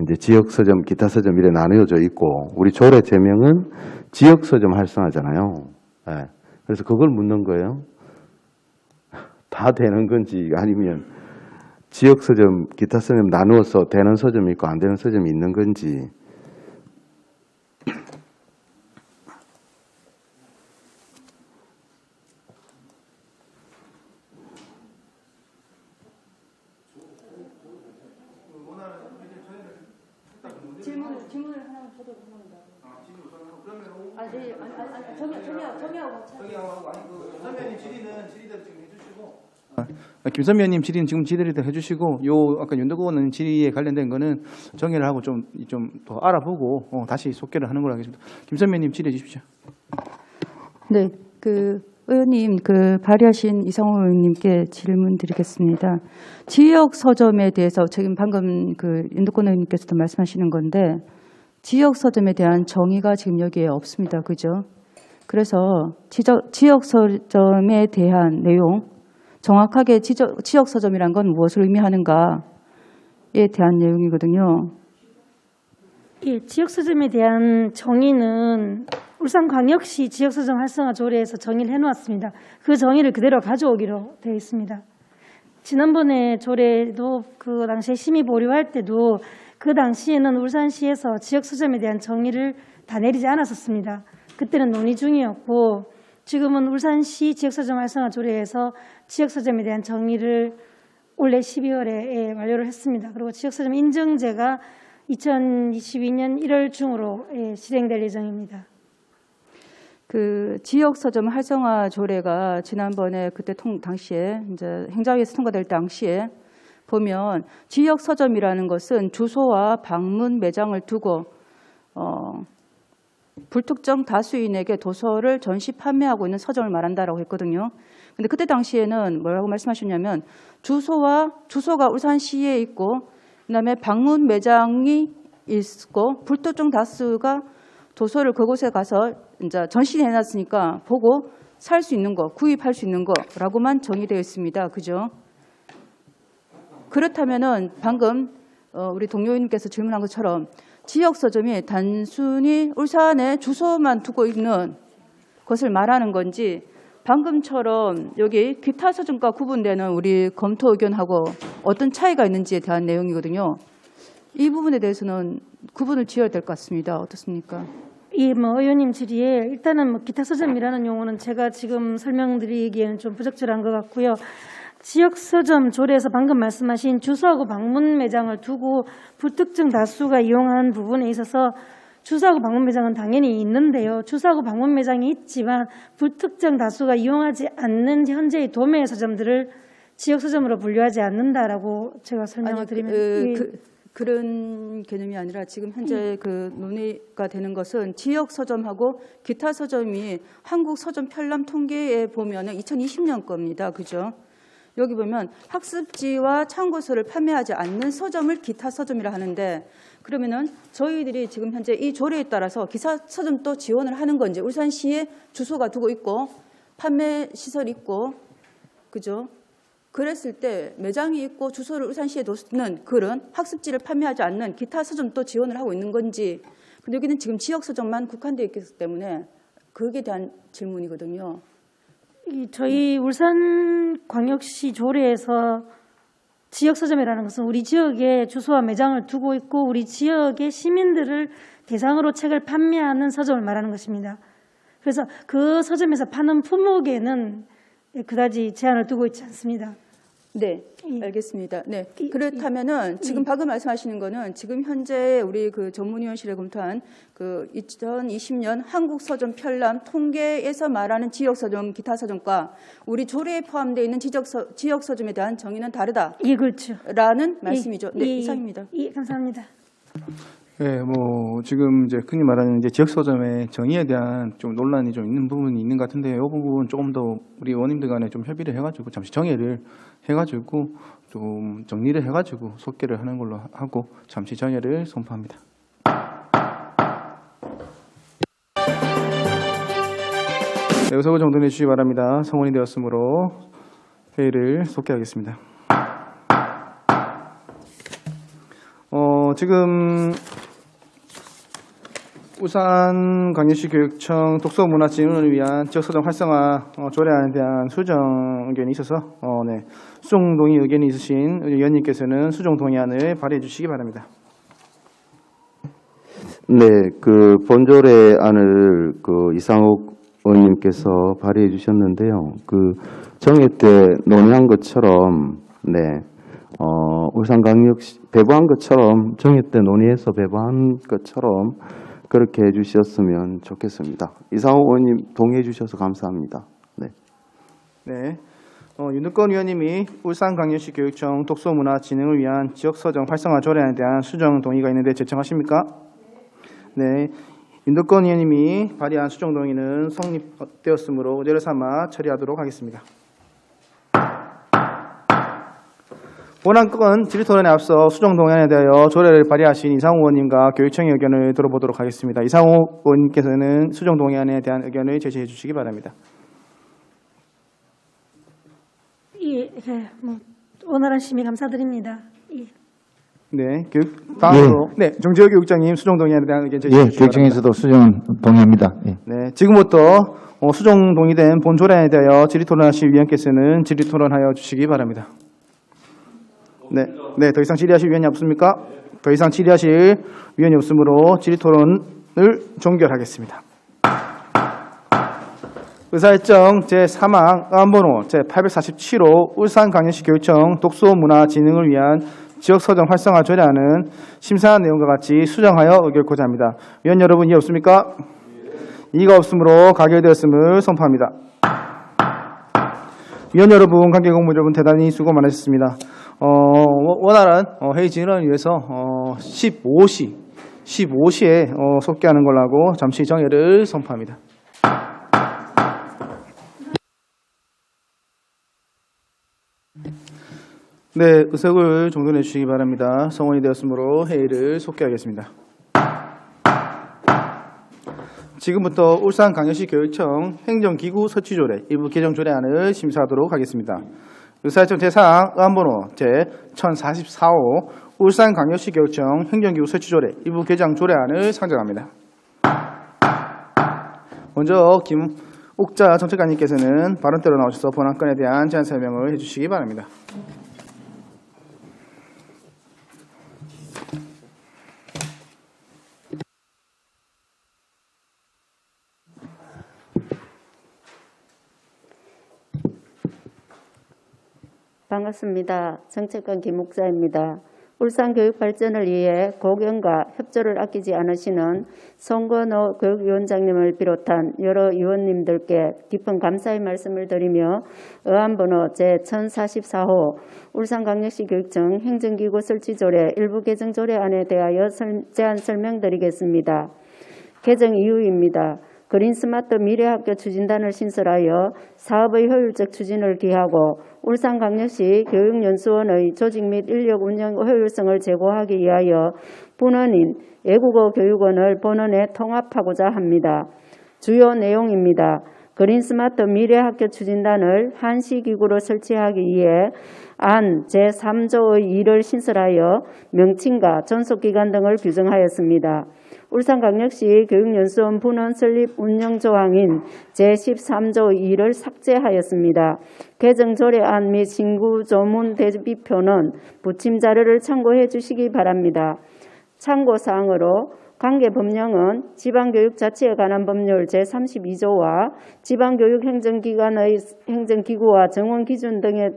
이제 지역 서점, 기타 서점 이래 나누어져 있고 우리 조례 제명은 지역 서점 활성화잖아요. 네. 그래서 그걸 묻는 거예요. 다 되는 건지 아니면 지역 서점, 기타 서점 나누어서 되는 서점이 있고 안 되는 서점이 있는 건지. 질문을 하나 줘도 됩니다. 정리하고 선배님 질의는 질의대로 지금 해주시고 김선미 의원님 질의는 지금 질의대로 해주시고 요 아까 윤덕호 의원님 질의에 관련된 거는 정리를 하고 좀 더 알아보고 다시 속개를 하는 걸로 하겠습니다. 김선미 의원님 질의해 주십시오. 네, 의원님, 발의하신 이상호 의원님께 질문 드리겠습니다. 지역 서점에 대해서 지금 방금 윤덕권 의원님께서도 말씀하시는 건데 지역 서점에 대한 정의가 지금 여기에 없습니다. 그죠? 그래서 지역 서점에 대한 내용, 정확하게 지역 서점이란 건 무엇을 의미하는가에 대한 내용이거든요. 예, 지역 서점에 대한 정의는 울산광역시 지역서점 활성화 조례에서 정의를 해놓았습니다. 그 정의를 그대로 가져오기로 되어 있습니다. 지난번에 조례도 그 당시에 심의 보류할 때도 그 당시에는 울산시에서 지역서점에 대한 정의를 다 내리지 않았었습니다. 그때는 논의 중이었고 지금은 울산시 지역서점 활성화 조례에서 지역서점에 대한 정의를 올해 12월에 완료를 했습니다. 그리고 지역서점 인증제가 2022년 1월 중으로 실행될 예정입니다. 지역 서점 활성화 조례가 지난번에 그때 당시에 이제 행자위에서 통과될 당시에 보면 지역 서점이라는 것은 주소와 방문 매장을 두고 불특정 다수인에게 도서를 전시 판매하고 있는 서점을 말한다라고 했거든요. 근데 그때 당시에는 뭐라고 말씀하셨냐면 주소가 울산시에 있고 그다음에 방문 매장이 있고 불특정 다수가 도서를 그곳에 가서 이제 전시해 놨으니까 보고 살 수 있는 거, 구입할 수 있는 거라고만 정의되어 있습니다. 그죠? 그렇다면은 방금 우리 동료 의원님께서 질문한 것처럼 지역 서점이 단순히 울산에 주소만 두고 있는 것을 말하는 건지 방금처럼 여기 기타 서점과 구분되는 우리 검토 의견하고 어떤 차이가 있는지에 대한 내용이거든요. 이 부분에 대해서는 구분을 지어야 될 것 같습니다. 어떻습니까? 의원님 질의에 일단은 기타 서점이라는 용어는 제가 지금 설명드리기에는 좀 부적절한 것 같고요. 지역 서점 조례에서 방금 말씀하신 주소하고 방문 매장을 두고 불특정 다수가 이용한 부분에 있어서 주소하고 방문 매장은 당연히 있는데요. 주소하고 방문 매장이 있지만 불특정 다수가 이용하지 않는 현재의 도매 서점들을 지역 서점으로 분류하지 않는다라고 제가 설명을 드리면 그런 개념이 아니라 지금 현재 논의가 되는 것은 지역 서점하고 기타 서점이 한국 서점 편람 통계에 보면은 2020년 겁니다. 그죠? 여기 보면 학습지와 참고서를 판매하지 않는 서점을 기타 서점이라 하는데 그러면은 저희들이 지금 현재 이 조례에 따라서 기타 서점도 지원을 하는 건지 울산시에 주소가 두고 있고 판매 시설이 있고 그죠? 그랬을 때 매장이 있고 주소를 울산시에 두는 그런 학습지를 판매하지 않는 기타 서점도 지원을 하고 있는 건지 근데 여기는 지금 지역 서점만 국한되어 있기 때문에 그에 대한 질문이거든요. 저희 울산광역시 조례에서 지역 서점이라는 것은 우리 지역에 주소와 매장을 두고 있고 우리 지역의 시민들을 대상으로 책을 판매하는 서점을 말하는 것입니다. 그래서 그 서점에서 파는 품목에는 그다지 제한을 두고 있지 않습니다. 네, 알겠습니다. 네, 그렇다면은 지금 방금 말씀하시는 거는 지금 현재 우리 전문위원실에 검토한 2020년 한국 서점 편람 통계에서 말하는 지역 서점, 기타 서점과 우리 조례에 포함되어 있는 지역 서점에 대한 정의는 다르다. 예, 그렇죠. 라는 말씀이죠. 네, 이상입니다. 예, 감사합니다. 네, 뭐 지금 이제 흔히 말하는 이제 지역 서점의 정의에 대한 좀 논란이 좀 있는 부분이 있는 것 같은데, 이 부분 조금 더 우리 의원님들 간에 좀 협의를 해가지고 잠시 정의를 해가지고 좀 정리를 해가지고 속개를 하는 걸로 하고 잠시 정의를 선포합니다. 네, 의석을 정돈해 주시기 바랍니다. 성원이 되었으므로 회의를 속개하겠습니다. 지금 울산광역시 교육청 독서문화진흥을 위한 지역서점 활성화 조례안에 대한 수정 의견이 있어서 수정 동의 의견이 있으신 의원님께서는 수정 동의안을 발의해 주시기 바랍니다. 네, 그 본조례안을 그 이상욱 의원님께서 발의해 주셨는데요. 그 정회 때 논의한 것처럼 울산광역시 배부한 것처럼 정회 때 논의해서 배부한 것처럼 그렇게 해주셨으면 좋겠습니다. 이상욱 의원님 동의해 주셔서 감사합니다. 네. 윤두권 의원님이 울산광역시 교육청 독서문화진흥을 위한 지역서점 활성화 조례안에 대한 수정 동의가 있는데 제청하십니까? 네. 윤두권 의원님이 발의한 수정 동의는 성립되었으므로 의제를 삼아 처리하도록 하겠습니다. 본안 건 질의토론에 앞서 수정 동의안에 대하여 조례를 발의하신 이상욱 의원님과 교육청의 의견을 들어보도록 하겠습니다. 이상욱 의원님께서는 수정 동의안에 대한 의견을 제시해 주시기 바랍니다. 예, 원활한 심의 감사드립니다. 예. 네, 다음으로 정재혁 교육장님 수정 동의안에 대한 의견 제시해 주시기 바랍니다. 교육청에서도 수정 동의합니다. 네, 지금부터 수정 동의된 본 조례안에 대하여 질의토론하실 위원께서는 질의토론하여 주시기 바랍니다. 네, 더 이상 질의하실 위원이 없습니까? 더 이상 질의하실 위원이 없으므로 질의토론을 종결하겠습니다. 의사일정 제3항 의안번호 제847호 울산광역시 교육청 독서문화진흥을 위한 지역서점 활성화 조례안은 심사한 내용과 같이 수정하여 의결코자 합니다. 위원 여러분 이해 없습니까? 이의가 없으므로 가결되었음을 선포합니다. 위원 여러분, 관계 공무 여러분 대단히 수고 많으셨습니다. 원활한 회의 진행을 위해서 15시에 속개하는 걸로 하고 잠시 정회를 선포합니다. 네, 의석을 종료해 주시기 바랍니다. 성원이 되었으므로 회의를 속개하겠습니다. 지금부터 울산광역시 교육청 행정기구 설치조례 일부 개정 조례안을 심사하도록 하겠습니다. 의사일정 제4항 의안번호 제1044호 울산광역시 교육청 행정기구 설치조례 일부 개정 조례안을 상정합니다. 먼저 김옥자 정책관님께서는 발언대로 나오셔서 본안건에 대한 제안 설명을 해주시기 바랍니다. 반갑습니다. 정책관 김옥자입니다. 울산 교육 발전을 위해 고견과 협조를 아끼지 않으시는 송건호 교육위원장님을 비롯한 여러 위원님들께 깊은 감사의 말씀을 드리며 의안번호 제1044호 울산광역시 교육청 행정기구 설치조례 일부 개정 조례안에 대하여 제안 설명드리겠습니다. 개정 이유입니다. 그린스마트 미래학교 추진단을 신설하여 사업의 효율적 추진을 기하고 울산광역시 교육연수원의 조직 및 인력 운영 효율성을 제고하기 위하여 본원인 외국어 교육원을 본원에 통합하고자 합니다. 주요 내용입니다. 그린스마트 미래학교 추진단을 한시기구로 설치하기 위해 안 제3조의 2를 신설하여 명칭과 존속기간 등을 규정하였습니다. 울산광역시 교육연수원 분원 설립 운영 조항인 제13조 2를 삭제하였습니다. 개정 조례안 및 신구 조문 대비표는 부침 자료를 참고해 주시기 바랍니다. 참고사항으로 관계 법령은 지방교육자치에 관한 법률 제32조와 지방교육행정기관의 행정기구와 정원기준 등에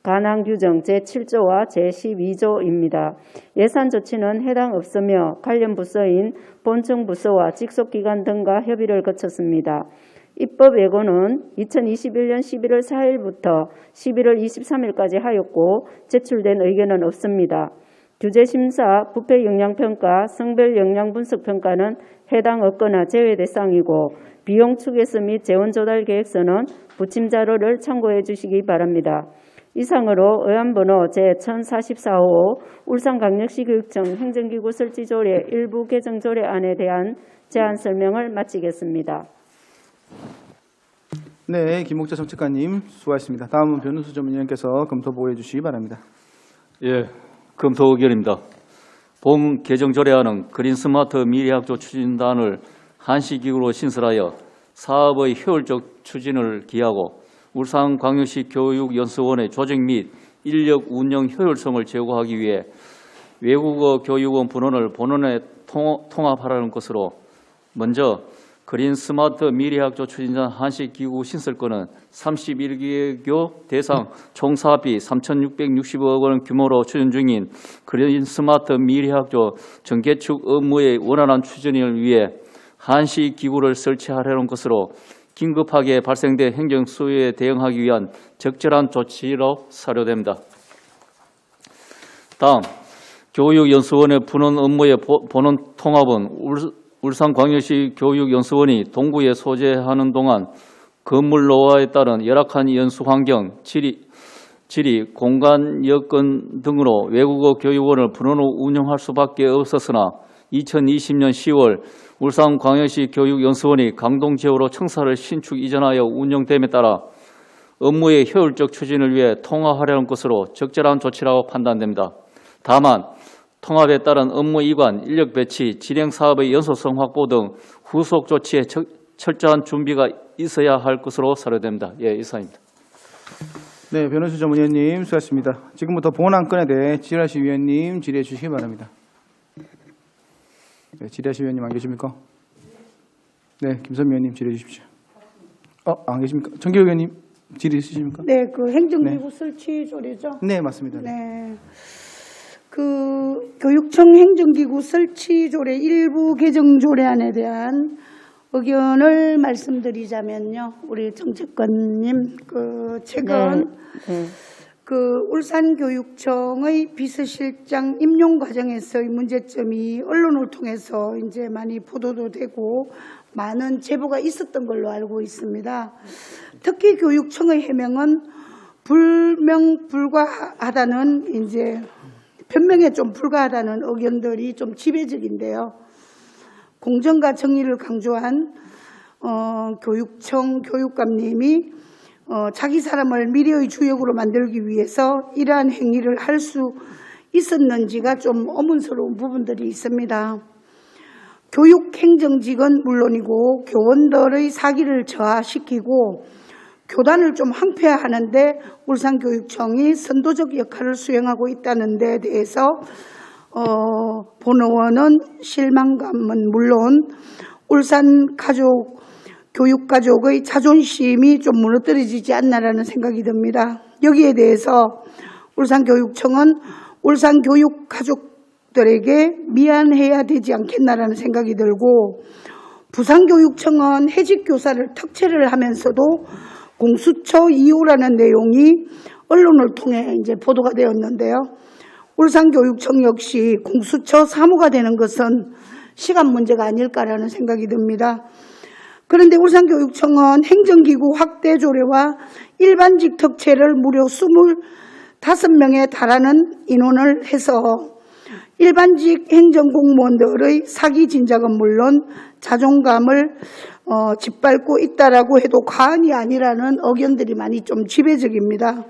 관한 규정 제7조와 제12조입니다. 예산 조치는 해당 없으며 관련 부서인 본청 부서와 직속기관 등과 협의를 거쳤습니다. 입법 예고는 2021년 11월 4일부터 11월 23일까지 하였고 제출된 의견은 없습니다. 규제심사, 부패영향평가, 성별영향분석평가는 해당 없거나 제외 대상이고 비용 추계서 및 재원조달계획서는 부침 자료를 참고해 주시기 바랍니다. 이상으로 의안번호 제1044호 울산광역시 교육청 행정기구 설치조례 일부 개정 조례안에 대한 제안 설명을 마치겠습니다. 네, 김목자 정책관님 수고하셨습니다. 다음은 변우수 전문위원께서 검토 보고해 주시기 바랍니다. 예, 검토 의결입니다. 본 개정조례안은 그린스마트 미래학조 추진단을 한시기구로 신설하여 사업의 효율적 추진을 기하고 울산광역시 교육연수원의 조직 및 인력 운영 효율성을 제고하기 위해 외국어 교육원 분원을 본원에 통합하라는 것으로, 먼저 그린 스마트 미래학조 추진단 한시기구 신설권은 31개교 대상 총 사업비 3,660억 원 규모로 추진 중인 그린 스마트 미래학조 정개축 업무의 원활한 추진을 위해 한시기구를 설치하려는 것으로 긴급하게 발생된 행정 수요에 대응하기 위한 적절한 조치로 사료됩니다. 다음, 교육연수원의 분원 업무의 본원 통합은 울산광역시 교육연수원이 동구에 소재하는 동안 건물 노화에 따른 열악한 연수 환경, 지리, 공간 여건 등으로 외국어 교육원을 분원 후 운영할 수밖에 없었으나 2020년 10월 울산광역시 교육연수원이 강동지역으로 청사를 신축 이전하여 운영됨에 따라 업무의 효율적 추진을 위해 통합하려는 것으로 적절한 조치라고 판단됩니다. 다만 통합에 따른 업무 이관, 인력 배치, 진행 사업의 연속성 확보 등 후속 조치에 철저한 준비가 있어야 할 것으로 사료됩니다. 예, 이상입니다. 네, 변호수 전문위원님 수고하셨습니다. 지금부터 본 안건에 대해 지라시 위원님 질의해 주시기 바랍니다. 네, 지라시 위원님 안 계십니까? 네, 김선미 위원님 질의해 주십시오. 안 계십니까? 정기호 위원님 질의 있으십니까? 네, 그 행정기구 설치 조례죠. 네, 맞습니다. 네. 그 교육청 행정기구 설치 조례 일부 개정 조례안에 대한 의견을 말씀드리자면요, 우리 정책관님, 최근 울산교육청의 비서실장 임용 과정에서의 문제점이 언론을 통해서 이제 많이 보도도 되고 많은 제보가 있었던 걸로 알고 있습니다. 특히 교육청의 해명은 불명불과하다는 이제 변명에 좀 불과하다는 의견들이 좀 지배적인데요. 공정과 정의를 강조한 교육청 교육감님이 자기 사람을 미래의 주역으로 만들기 위해서 이러한 행위를 할 수 있었는지가 좀 의문스러운 부분들이 있습니다. 교육행정직은 물론이고 교원들의 사기를 저하시키고 교단을 좀 항폐화하는데 울산교육청이 선도적 역할을 수행하고 있다는 데 대해서 본 의원은 실망감은 물론 울산 교육가족의 자존심이 좀 무너뜨려지지 않나라는 생각이 듭니다. 여기에 대해서 울산교육청은 울산교육가족들에게 미안해야 되지 않겠나라는 생각이 들고, 부산교육청은 해직교사를 특채를 하면서도 공수처 2호라는 내용이 언론을 통해 이제 보도가 되었는데요. 울산교육청 역시 공수처 3호가 되는 것은 시간 문제가 아닐까라는 생각이 듭니다. 그런데 울산교육청은 행정기구 확대 조례와 일반직 특채를 무려 25명에 달하는 인원을 해서 일반직 행정공무원들의 사기 진작은 물론 자존감을 짓밟고 있다라고 해도 과언이 아니라는 의견들이 많이 좀 지배적입니다.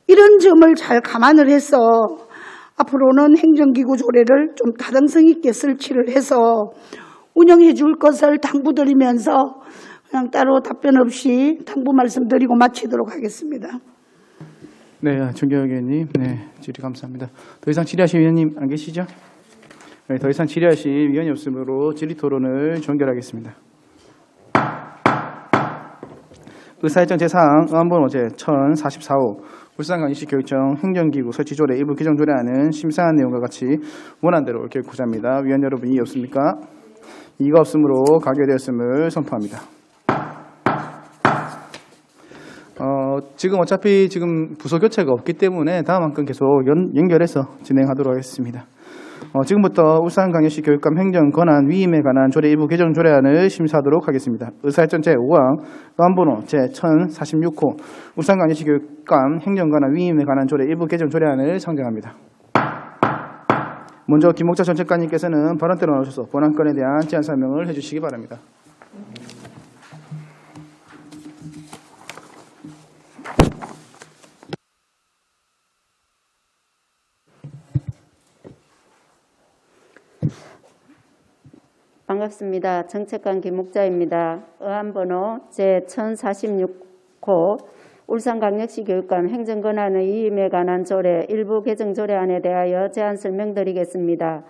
이런 점을 잘 감안을 해서 앞으로는 행정기구 조례를 좀 타당성 있게 설치를 해서 운영해 줄 것을 당부드리면서 그냥 따로 답변 없이 당부 말씀드리고 마치도록 하겠습니다. 네, 정기호 의원님, 네, 질의 감사합니다. 더 이상 질의하실 위원님 안 계시죠? 네, 더 이상 질의하실 위원이 없으므로 질의 토론을 종결하겠습니다. 의사일정 제4항 의안번호 제1044호 울산광역시 교육청 행정기구 설치조례 일부 개정조례안은 심사한 내용과 같이 원안대로 결국하자 합니다. 위원 여러분 이의 없습니까? 이의가 없으므로 가결되었음을 선포합니다. 지금 어차피 지금 부서 교체가 없기 때문에 다음 한 건 계속 연결해서 진행하도록 하겠습니다. 지금부터 울산광역시 교육감 행정 권한 위임에 관한 조례 일부 개정 조례안을 심사하도록 하겠습니다. 의사일전 제5항 의안번호 제1046호 울산광역시 교육감 행정 권한 위임에 관한 조례 일부 개정 조례안을 상정합니다. 먼저 김목자 전 책관님께서는 발언대로 나오셔서 본안건에 대한 제안 설명을 해주시기 바랍니다. 반갑습니다. 정책관 김목자입니다. 의안번호 제1046호 울산광역시 교육감 행정권한의 위임에 관한 조례 일부 개정 조례안에 대하여 제안 설명드리겠습니다.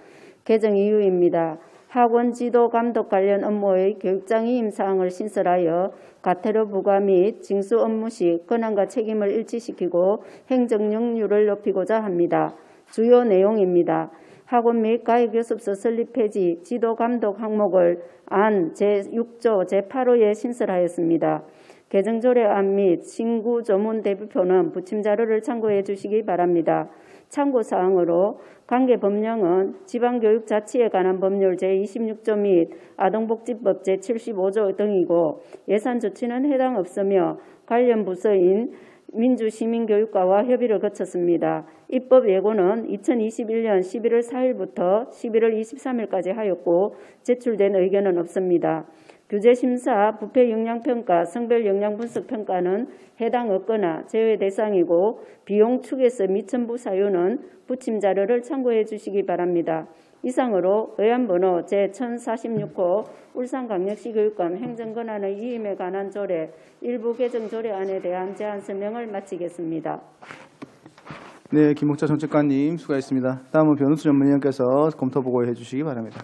개정 이유입니다. 학원 지도 감독 관련 업무의 교육장 위임 사항을 신설하여 과태료 부과 및 징수 업무 시 권한과 책임을 일치시키고 행정 능률을 높이고자 합니다. 주요 내용입니다. 학원 및 가해교습소 설립 폐지, 지도 감독 항목을 안 제6조 제8호에 신설하였습니다. 개정조례안 및 신구 조문 대부표는 부침 자료를 참고해 주시기 바랍니다. 참고사항으로 관계 법령은 지방교육자치에 관한 법률 제26조 및 아동복지법 제75조 등이고 예산 조치는 해당 없으며 관련 부서인 민주시민교육과와 협의를 거쳤습니다. 입법 예고는 2021년 11월 4일부터 11월 23일까지 하였고 제출된 의견은 없습니다. 규제심사, 부패영향평가, 성별영향분석평가는 해당 없거나 제외 대상이고 비용 축에서 미천부 사유는 부침 자료를 참고해 주시기 바랍니다. 이상으로 의안번호 제1046호 울산광역시 교육감 행정권한의 위임에 관한 조례 일부 개정 조례안에 대한 제안 설명을 마치겠습니다. 네, 김목자 정책관님 수고하셨습니다. 다음은 변우수 전문위원께서 검토 보고해 주시기 바랍니다.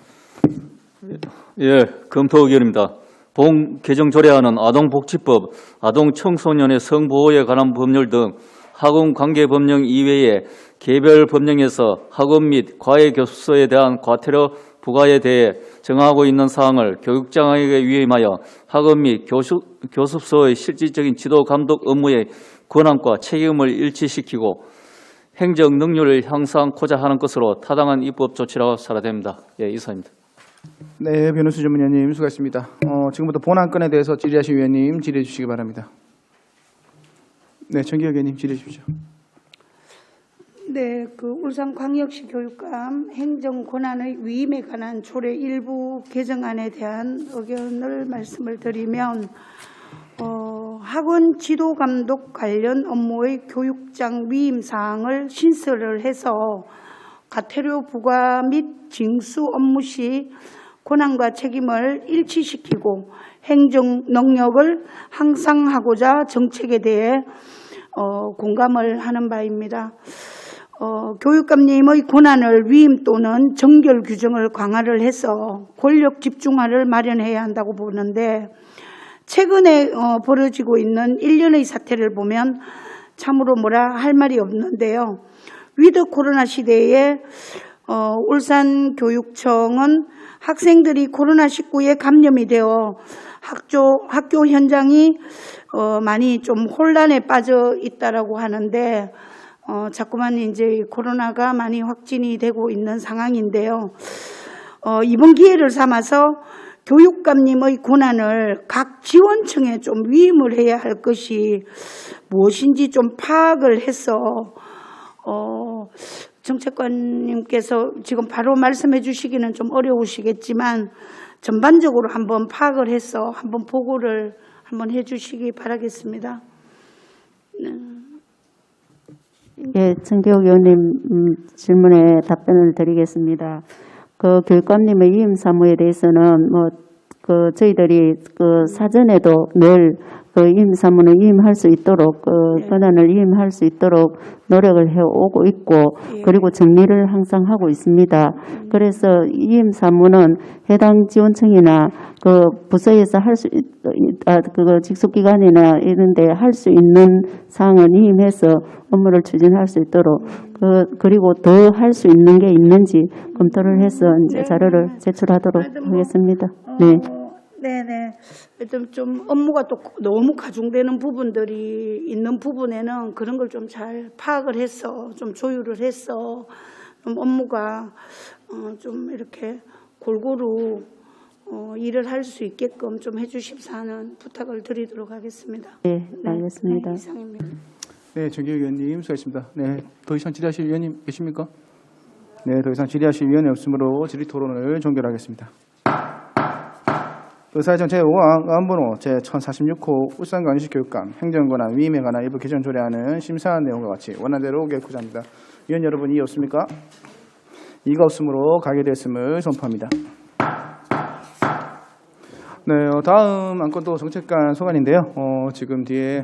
예, 검토 의견입니다. 본 개정 조례안은 아동복지법, 아동청소년의 성보호에 관한 법률 등 학원 관계 법령 이외에 개별 법령에서 학원 및 과외교습소에 대한 과태료 부과에 대해 정하고 있는 사항을 교육장에게 위임하여 학원 및 교습소의 실질적인 지도 감독 업무의 권한과 책임을 일치시키고 행정 능률을 향상하고자 하는 것으로 타당한 입법 조치라고 살아됩니다. 예, 이상입니다. 네, 변우수 전문위원님 수고하셨습니다. 지금부터 본안건에 대해서 질의하신 위원님 질의해 주시기 바랍니다. 네, 정기혁 의원님 질의해 주십시오. 네, 울산광역시 교육감 행정 권한의 위임에 관한 조례 일부 개정안에 대한 의견을 말씀을 드리면 학원 지도 감독 관련 업무의 교육장 위임 사항을 신설을 해서 과태료 부과 및 징수 업무 시 권한과 책임을 일치시키고 행정 능력을 향상하고자 정책에 대해 공감을 하는 바입니다. 교육감님의 권한을 위임 또는 정결 규정을 강화를 해서 권력 집중화를 마련해야 한다고 보는데 최근에 벌어지고 있는 일련의 사태를 보면 참으로 뭐라 할 말이 없는데요. 위드 코로나 시대에 울산교육청은 학생들이 코로나19에 감염이 되어 학교 현장이 많이 좀 혼란에 빠져 있다라고 하는데 자꾸만 이제 코로나가 많이 확진이 되고 있는 상황인데요. 이번 기회를 삼아서 교육감님의 권한을 각 지원청에 좀 위임을 해야 할 것이 무엇인지 좀 파악을 해서 정책관님께서 지금 바로 말씀해 주시기는 좀 어려우시겠지만 전반적으로 한번 파악을 해서 한번 보고를 한번 해 주시기 바라겠습니다. 예, 정기혁 의원님 질문에 답변을 드리겠습니다. 교육감님의 위임 사무에 대해서는 저희들이 사전에도 늘 위임 사무는 위임할 수 있도록 권한을 위임할 수 있도록 노력을 해오고 있고 그리고 정리를 항상 하고 있습니다. 그래서 위임 사무는 해당 지원청이나 부서에서 할 수 직속기관이나 이런데 할 수 있는 사항을 위임해서 업무를 추진할 수 있도록 그리고 더 할 수 있는 게 있는지 검토를 해서 이제 자료를 제출하도록 하겠습니다. 네. 네네. 일단 좀 업무가 또 너무 가중되는 부분들이 있는 부분에는 그런 걸 좀 잘 파악을 해서 좀 조율을 해서 좀 업무가 좀 이렇게 골고루 일을 할 수 있게끔 좀 해주십사 하는 부탁을 드리도록 하겠습니다. 네, 알겠습니다. 네, 이상입니다. 네, 정기혁 의원님 수고하셨습니다. 네, 더 이상 질의하실 의원님 계십니까? 네, 더 이상 질의하실 의원이 없으므로 질의 토론을 종결하겠습니다. 의사정 제5항 의안번호 제1046호 울산광역시 교육감 행정권한 위임에 관한 일부 개정 조례안은 심사한 내용과 같이 원안대로 개구자입니다. 의원 여러분 이의 없습니까? 이가 없으므로 가결되었음을 선포합니다. 네, 다음 안건도 정책관 소관인데요. 지금 뒤에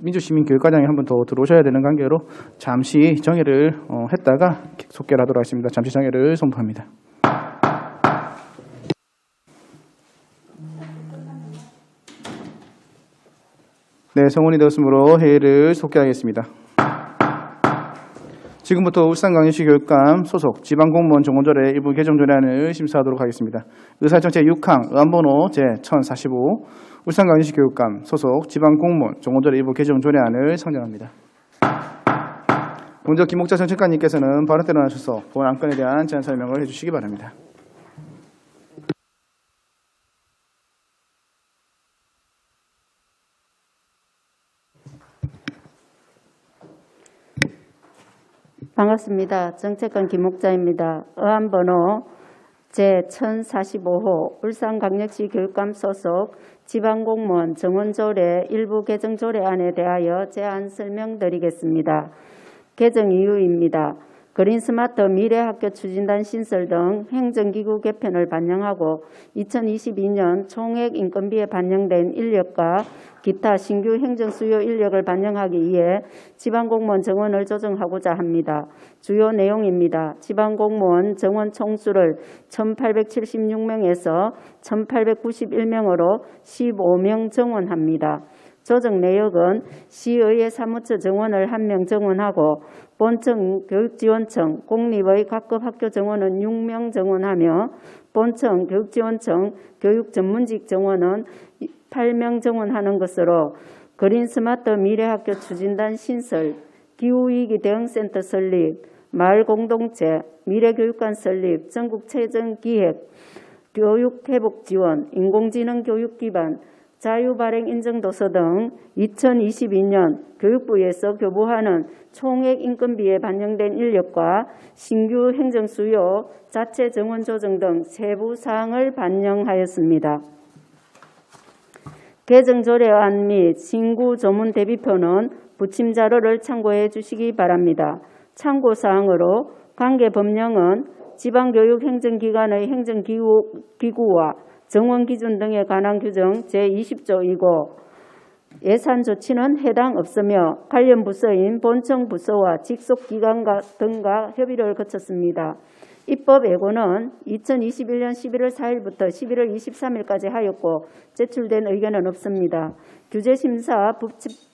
민주시민교육과장이 한 번 더 들어오셔야 되는 관계로 잠시 정회를 했다가 속개를 하도록 하겠습니다. 잠시 정회를 선포합니다. 네, 성원이 되었으므로 회의를 속개하겠습니다. 지금부터 울산광역시 교육감 소속 지방공무원 정원조례 일부 개정 조례안을 심사하도록 하겠습니다. 의사정 제6항 의안번호 제1045 울산광역시 교육감 소속 지방공무원 정원조례 일부 개정 조례안을 상정합니다. 먼저 김목자 정책관님께서는 발언 일어나셔서 본 안건에 대한 제안 설명을 해주시기 바랍니다. 반갑습니다. 정책관 김목자입니다. 의안번호 제1045호 울산광역시 교육감 소속 지방공무원 정원조례 일부 개정 조례안에 대하여 제안 설명드리겠습니다. 개정 이유입니다. 그린스마트 미래학교 추진단 신설 등 행정기구 개편을 반영하고 2022년 총액 인건비에 반영된 인력과 기타 신규 행정수요 인력을 반영하기 위해 지방공무원 정원을 조정하고자 합니다. 주요 내용입니다. 지방공무원 정원 총수를 1,876명에서 1,891명으로 15명 정원합니다. 조정 내역은 시의회 사무처 정원을 1명 정원하고 본청 교육지원청 공립의 각급 학교 정원은 6명 정원하며 본청 교육지원청 교육전문직 정원은 8명 정원하는 것으로 그린스마트 미래학교 추진단 신설, 기후위기 대응센터 설립, 마을공동체, 미래교육관 설립, 전국체전기획, 교육회복지원, 인공지능 교육 기반, 자유발행 인증도서 등 2022년 교육부에서 교부하는 총액 인건비에 반영된 인력과 신규 행정수요, 자체 정원 조정 등 세부 사항을 반영하였습니다. 개정 조례안 및 신구 조문 대비표는 부침 자료를 참고해 주시기 바랍니다. 참고 사항으로 관계 법령은 지방교육 행정기관의 행정기구와 정원 기준 등에 관한 규정 제20조이고 예산 조치는 해당 없으며 관련 부서인 본청 부서와 직속 기관 등과 협의를 거쳤습니다. 입법 예고는 2021년 11월 4일부터 11월 23일까지 하였고 제출된 의견은 없습니다. 규제심사,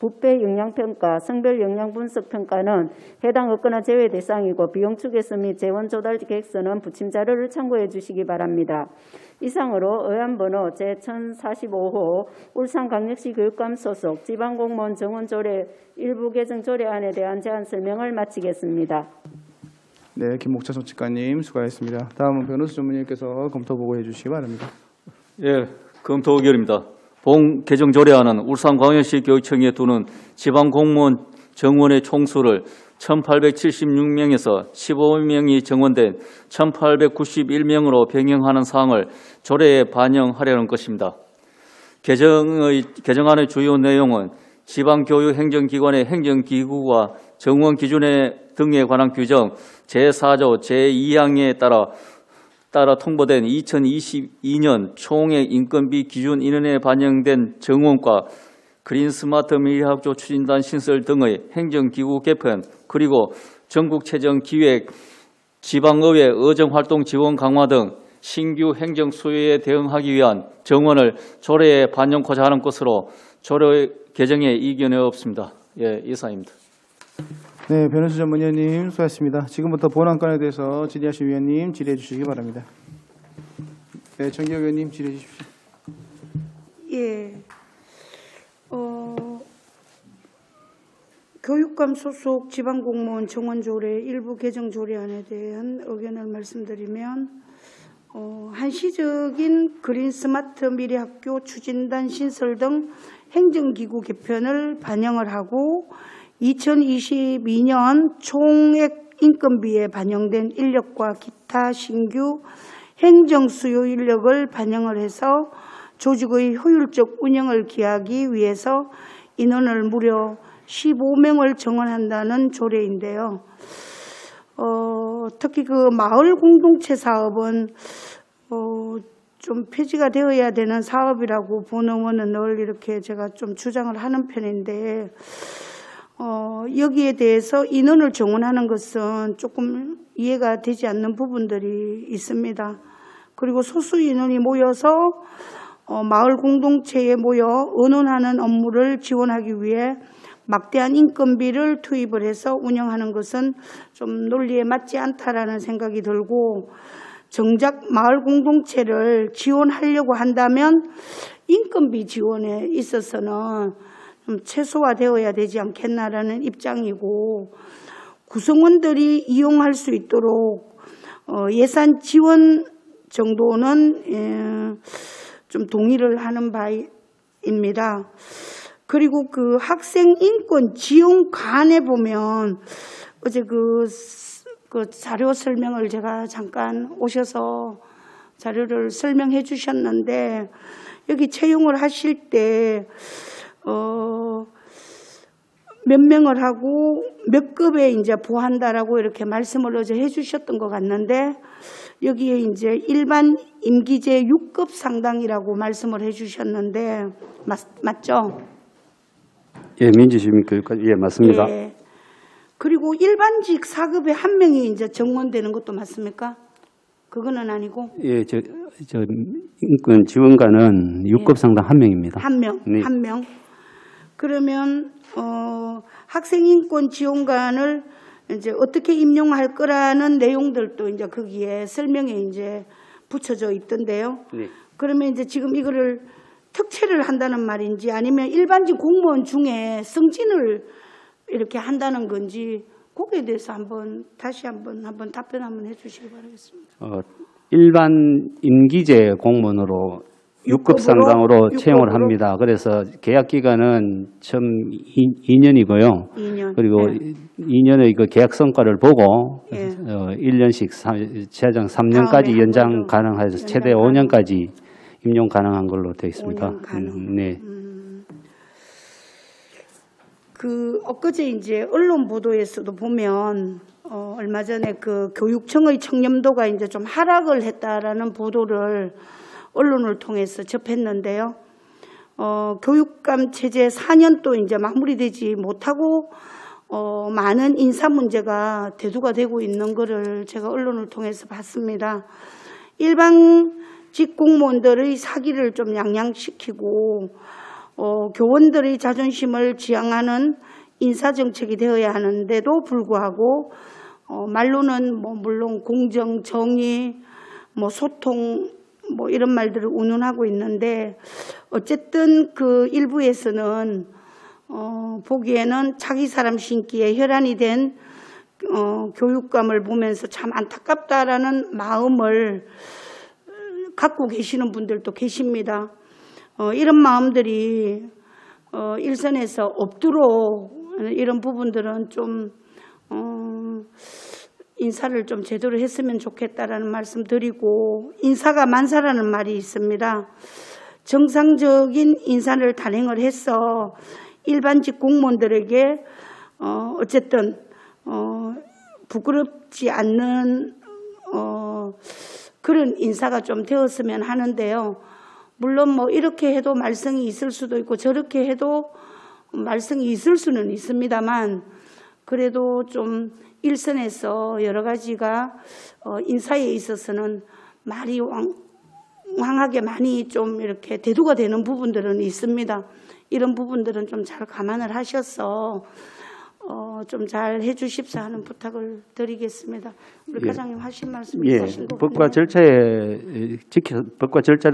부패 영향평가, 성별 영향분석평가는 해당 없거나 제외 대상이고 비용 추계서 및 재원 조달 계획서는 부침 자료를 참고해 주시기 바랍니다. 이상으로 의안번호 제1045호 울산광역시 교육감 소속 지방공무원 정원조례 일부 개정 조례안에 대한 제안 설명을 마치겠습니다. 네, 김목자 정책관님 수고하셨습니다. 다음은 변호사 전문의님께서 검토 보고해 주시기 바랍니다. 예, 검토 의결입니다. 본 개정 조례안은 울산광역시 교육청에 두는 지방공무원 정원의 총수를 1,876명에서 15명이 정원된 1,891명으로 변경하는 사항을 조례에 반영하려는 것입니다. 개정안의 주요 내용은 지방교육행정기관의 행정기구와 정원 기준에 등에 관한 규정 제4조 제2항에 따라 통보된 2022년 총액 인건비 기준 인원에 반영된 정원과 그린스마트 미래학교 추진단 신설 등의 행정기구 개편 그리고 전국체전기획, 지방의회 의정활동 지원 강화 등 신규 행정 수요에 대응하기 위한 정원을 조례에 반영하고자 하는 것으로 조례 개정에 이견이 없습니다. 예, 이상입니다. 네, 변호사 전문위원님 수고하셨습니다. 지금부터 본 안건에 대해서 질의하실 위원님 질의해 주시기 바랍니다. 네, 정기혁 의원님 질의해 주십시오. 교육감 소속 지방공무원 정원조례 일부 개정 조례안에 대한 의견을 말씀드리면 한시적인 그린 스마트 미래학교 추진단 신설 등 행정기구 개편을 반영을 하고 2022년 총액 인건비에 반영된 인력과 기타 신규 행정 수요 인력을 반영을 해서 조직의 효율적 운영을 기하기 위해서 인원을 무려 15명을 정원한다는 조례인데요. 특히 그 마을 공동체 사업은 좀 폐지가 되어야 되는 사업이라고 본 의원은 늘 이렇게 제가 좀 주장을 하는 편인데 여기에 대해서 인원을 정원하는 것은 조금 이해가 되지 않는 부분들이 있습니다. 그리고 소수 인원이 모여서 마을 공동체에 모여 의논하는 업무를 지원하기 위해 막대한 인건비를 투입을 해서 운영하는 것은 좀 논리에 맞지 않다라는 생각이 들고 정작 마을 공동체를 지원하려고 한다면 인건비 지원에 있어서는 좀 최소화되어야 되지 않겠나라는 입장이고 구성원들이 이용할 수 있도록 예산 지원 정도는 좀 동의를 하는 바입니다. 그리고 그 학생 인권 지원관에 보면 어제 그 자료 설명을 제가 잠깐 오셔서 자료를 설명해 주셨는데 여기 채용을 하실 때 몇 명을 하고 몇 급에 이제 보한다라고 이렇게 말씀을 어제 해 주셨던 것 같는데 여기에 이제 일반 임기제 6급 상당이라고 말씀을 해 주셨는데 맞죠? 예, 민주시민교육과 예, 맞습니다. 예. 그리고 일반직 4급에 한 명이 이제 정원되는 것도 맞습니까? 그거는 아니고? 예, 저 인권 지원관은 6급 상당 1명입니다. 한 명, 네. 한 명. 그러면 학생 인권 지원관을 이제 어떻게 임용할 거라는 내용들도 이제 거기에 설명에 이제 붙여져 있던데요. 네. 그러면 이제 지금 이거를 특채를 한다는 말인지 아니면 일반직 공무원 중에 승진을 이렇게 한다는 건지 거기에 대해서 다시 한번 답변 한번 해주시기 바라겠습니다. 일반 임기제 공무원으로 6급 상당으로 채용을 합니다. 그래서 계약 기간은 처음 2년이고요. 2년. 그리고 네. 2년의 그 계약 성과를 보고 예. 1년씩 최장 3년까지 다음에 연장 한 번 더 가능해서 최대 연장 5년까지 임용 가능한 걸로 되어 있습니다. 5년 가능. 네. 엊그제 이제 언론 보도에서도 보면 얼마 전에 그 교육청의 청렴도가 이제 좀 하락을 했다라는 보도를 언론을 통해서 접했는데요. 교육감 체제 4년도 이제 마무리되지 못하고 많은 인사 문제가 대두가 되고 있는 것을 제가 언론을 통해서 봤습니다. 일반직 공무원들의 사기를 좀 양양시키고 교원들의 자존심을 지향하는 인사정책이 되어야 하는데도 불구하고 말로는 뭐 물론 공정, 정의, 뭐 소통 뭐 이런 말들을 운운하고 있는데 어쨌든 그 일부에서는 보기에는 자기 사람 신기에 혈안이 된 교육감을 보면서 참 안타깝다라는 마음을 갖고 계시는 분들도 계십니다. 이런 마음들이 일선에서 없도록 이런 부분들은 좀 인사를 좀 제대로 했으면 좋겠다라는 말씀 드리고 인사가 만사라는 말이 있습니다. 정상적인 인사를 단행을 해서 일반직 공무원들에게 어쨌든 부끄럽지 않는 그런 인사가 좀 되었으면 하는데요. 물론 뭐 이렇게 해도 말썽이 있을 수도 있고 저렇게 해도 말썽이 있을 수는 있습니다만 그래도 좀 일선에서 여러 가지가 인사에 있어서는 말이 왕하게 많이 좀 이렇게 대두가 되는 부분들은 있습니다. 이런 부분들은 좀 잘 감안을 하셔서 좀 잘 해주십사 하는 부탁을 드리겠습니다. 우리 예. 과장님 하신 말씀 예, 있으신 것 법과 절차를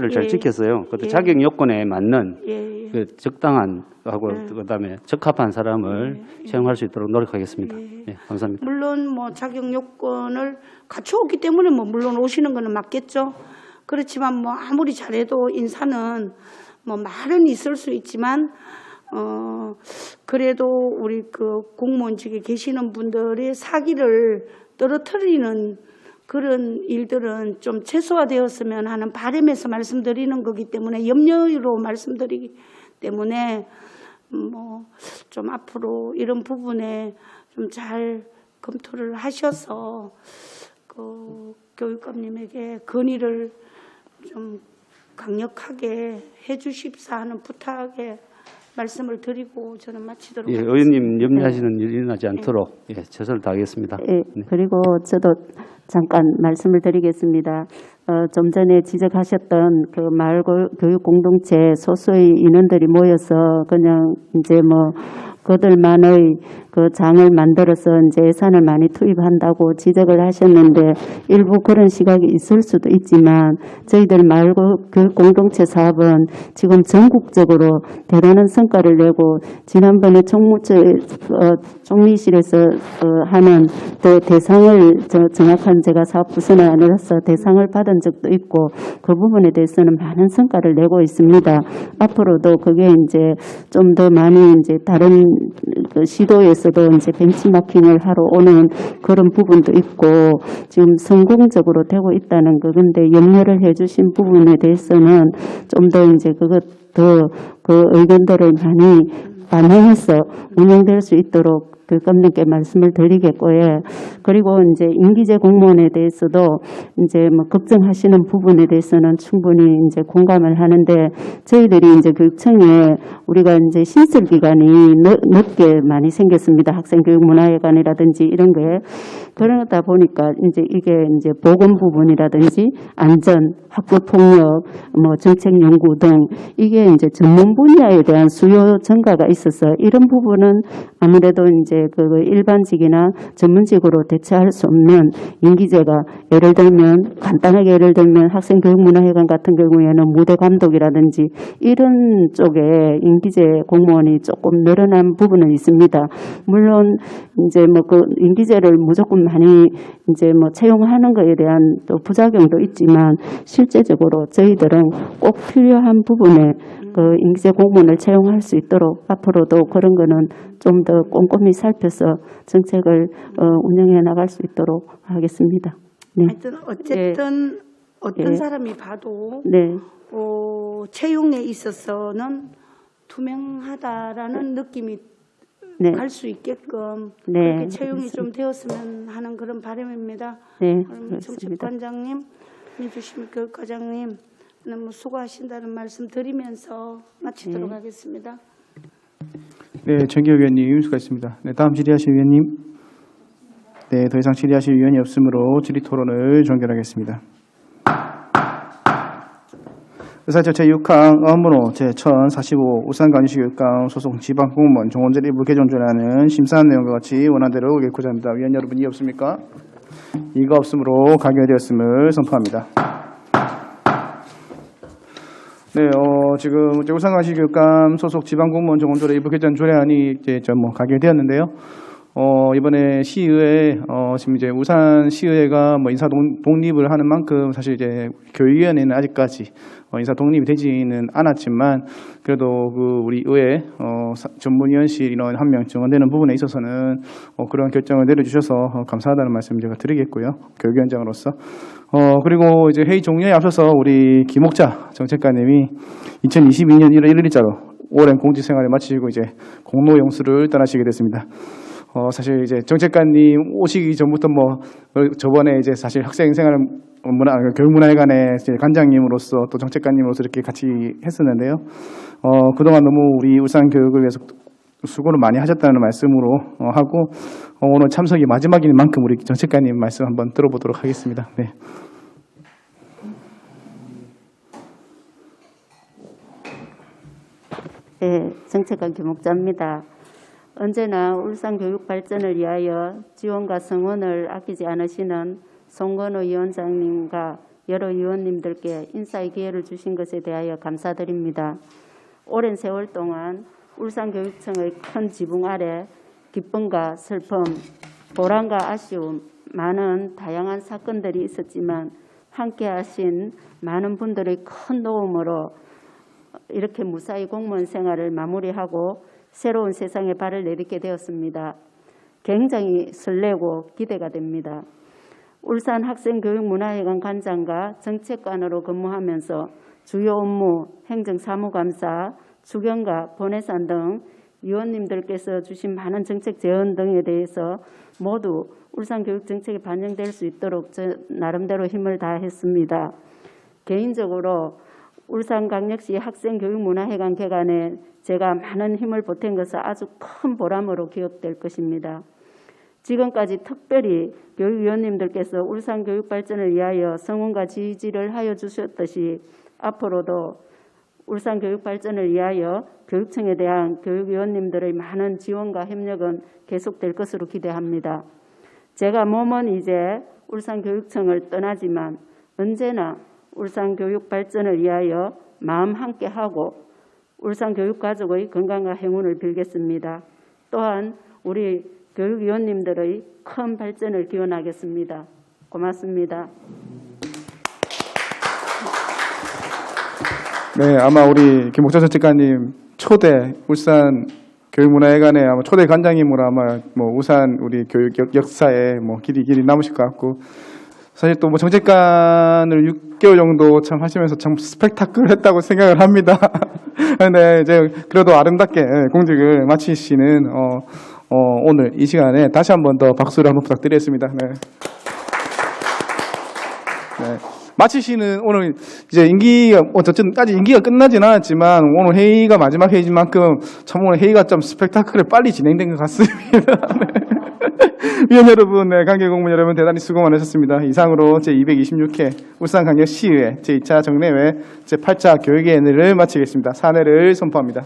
잘 예. 지켰어요. 그것도 예. 자격 요건에 맞는 예, 예. 그 적당한 하고 네. 그다음에 적합한 사람을 채용할 수 있도록 노력하겠습니다. 예. 예, 감사합니다. 물론 뭐 자격 요건을 갖춰오기 때문에 뭐 물론 오시는 거는 맞겠죠. 그렇지만 뭐 아무리 잘해도 인사는 뭐 말은 있을 수 있지만 그래도 우리 그 공무원직에 계시는 분들의 사기를 떨어뜨리는 그런 일들은 좀 최소화되었으면 하는 바람에서 말씀드리는 거기 때문에 염려로 말씀드리기 때문에 뭐 좀 앞으로 이런 부분에 좀 잘 검토를 하셔서 그 교육감님에게 건의를 좀 강력하게 해주십사 하는 부탁에 말씀을 드리고 저는 마치도록 예, 하겠습니다. 의원님 염려하시는 일이 일어나지 않도록 예, 최선을 다하겠습니다. 예, 그리고 저도 잠깐 말씀을 드리겠습니다. 좀 전에 지적하셨던 그 마을 교육 공동체 소수의 인원들이 모여서 그냥 이제 뭐 그들만의 그 장을 만들어서 이제 예산을 많이 투입한다고 지적을 하셨는데 일부 그런 시각이 있을 수도 있지만 저희들 마을 교육 공동체 사업은 지금 전국적으로 대단한 성과를 내고 지난번에 총리실에서 하는 또 대상을 정확한 제가 사업부서는 아니라서 대상을 받은 적도 있고 그 부분에 대해서는 많은 성과를 내고 있습니다. 앞으로도 그게 이제 좀 더 많이 이제 다른 그 시도에서도 이제 벤치마킹을 하러 오는 그런 부분도 있고 지금 성공적으로 되고 있다는 거. 근데 염려를 해주신 부분에 대해서는 좀 더 이제 더 그 의견들을 많이 반영해서 운영될 수 있도록 교육감님께 말씀을 드리겠고요. 그리고 이제 임기제 공무원에 대해서도 이제 뭐 걱정하시는 부분에 대해서는 충분히 이제 공감을 하는데 저희들이 이제 교육청에 우리가 이제 신설 기간이 늦게 많이 생겼습니다. 학생교육문화회관이라든지 이런 게 그러다 보니까 이제 이게 이제 보건 부분이라든지 안전, 학교 폭력, 뭐 정책 연구 등 이게 이제 전문 분야에 대한 수요 증가가 있어서 이런 부분은 아무래도 이제 그 일반직이나 전문직으로 대체할 수 없는 임기제가 예를 들면 간단하게 예를 들면 학생교육문화회관 같은 경우에는 무대 감독이라든지 이런 쪽에 임기제 공무원이 조금 늘어난 부분은 있습니다. 물론 이제 뭐 그 임기제를 무조건 많이 이제 뭐 채용하는 것에 대한 또 부작용도 있지만 실제적으로 저희들은 꼭 필요한 부분에 그 임기제 공무원을 채용할 수 있도록 앞으로도 그런 거는 좀 더 꼼꼼히 살펴서 정책을 운영해 나갈 수 있도록 하겠습니다. 네. 하여튼 어쨌든 어떤 예. 사람이 봐도 네. 채용에 있어서는 투명하다라는 느낌이 네. 갈 수 있게끔 네, 그렇게 채용이 그렇습니다. 좀 되었으면 하는 그런 바람입니다. 네, 그럼 그렇습니다. 정책관장님, 민주시민 교육과장님 너무 수고하신다는 말씀 드리면서 마치도록 하겠습니다. 네, 정기호 의원님 수고하셨습니다. 네, 다음 질의하실 의원님. 네, 더 이상 질의하실 의원이 없으므로 질의 토론을 종결하겠습니다. 의사처 제6항 어문호 제1045 울산광역시 교육감 소속 지방공무원 종원제 일부 개정 조례안은 심사한 내용과 같이 원안대로 의결코자 합니다. 위원 여러분 이의 없습니까? 이가 없으므로 가결되었음을 선포합니다. 네, 지금 울산광역시 교육감 소속 지방공무원 종원조례 일부 개정 조례안이 이제 가결되었는데요. 이번에 시의회, 지금 이제 울산 시의회가 뭐 인사 독립을 하는 만큼 사실 이제 교육위원회는 아직까지 인사 독립이 되지는 않았지만 그래도 그 우리 의회, 전문위원실 인원 한 명 증원되는 부분에 있어서는 그런 결정을 내려주셔서 감사하다는 말씀 제가 드리겠고요. 교육위원장으로서. 그리고 이제 회의 종료에 앞서서 우리 김옥자 정책관님이 2022년 1월 1일자로 오랜 공직 생활을 마치시고 이제 공로 영수를 떠나시게 됐습니다. 사실 이제 정책관님 오시기 전부터 저번에 이제 사실 학생생활 교육문화회관의 관장님으로서 또 정책관님으로서 이렇게 같이 했었는데요. 그동안 너무 우리 울산 교육을 위해서 수고를 많이 하셨다는 말씀으로 하고 오늘 참석이 마지막인 만큼 우리 정책관님 말씀 한번 들어보도록 하겠습니다. 네. 네, 정책관 김옥자입니다. 언제나 울산 교육 발전을 위하여 지원과 성원을 아끼지 않으시는 송건호 위원장님과 여러 위원님들께 인사의 기회를 주신 것에 대하여 감사드립니다. 오랜 세월 동안 울산교육청의 큰 지붕 아래 기쁨과 슬픔, 보람과 아쉬움, 많은 다양한 사건들이 있었지만 함께하신 많은 분들의 큰 도움으로 이렇게 무사히 공무원 생활을 마무리하고 새로운 세상에 발을 내딛게 되었습니다. 굉장히 설레고 기대가 됩니다. 울산 학생교육문화회관 관장과 정책관으로 근무하면서 주요 업무, 행정사무감사, 추경과 본회산 등 위원님들께서 주신 많은 정책 제언 등에 대해서 모두 울산 교육 정책에 반영될 수 있도록 저 나름대로 힘을 다했습니다. 개인적으로 울산광역시 학생교육문화회관 개관에 제가 많은 힘을 보탠 것은 아주 큰 보람으로 기억될 것입니다. 지금까지 특별히 교육위원님들께서 울산 교육 발전을 위하여 성원과 지지를 하여 주셨듯이 앞으로도 울산 교육 발전을 위하여 교육청에 대한 교육위원님들의 많은 지원과 협력은 계속될 것으로 기대합니다. 제가 몸은 이제 울산 교육청을 떠나지만 언제나 울산 교육 발전을 위하여 마음 함께 하고 울산 교육 가족의 건강과 행운을 빌겠습니다. 또한 우리 교육위원님들의 큰 발전을 기원하겠습니다. 고맙습니다. 네, 아마 우리 김옥철 정책관님 초대 울산 교육문화회관의 아마 초대 관장님으로 아마 뭐 울산 우리 교육 역사에 뭐 길이 남으실 것 같고, 사실 또 뭐 정책관을 6개월 정도 참 하시면서 참 스펙타클했다고 생각을 합니다. 근데 이제 그래도 아름답게 공직을 마치시는 오늘 이 시간에 다시 한 번 더 박수를 한번 부탁드리겠습니다. 네. 네. 마치시는 오늘 이제 임기가 어쨌든 아직 임기가 끝나진 않았지만 오늘 회의가 마지막 회의인 만큼 참 오늘 회의가 좀 스펙타클에 빨리 진행된 것 같습니다. 네. 위원 여러분, 네, 관계 공무원 여러분 대단히 수고 많으셨습니다. 이상으로 제226회 울산광역시의회 제2차 정례회 제8차 교육위원회를 마치겠습니다. 사내를 선포합니다.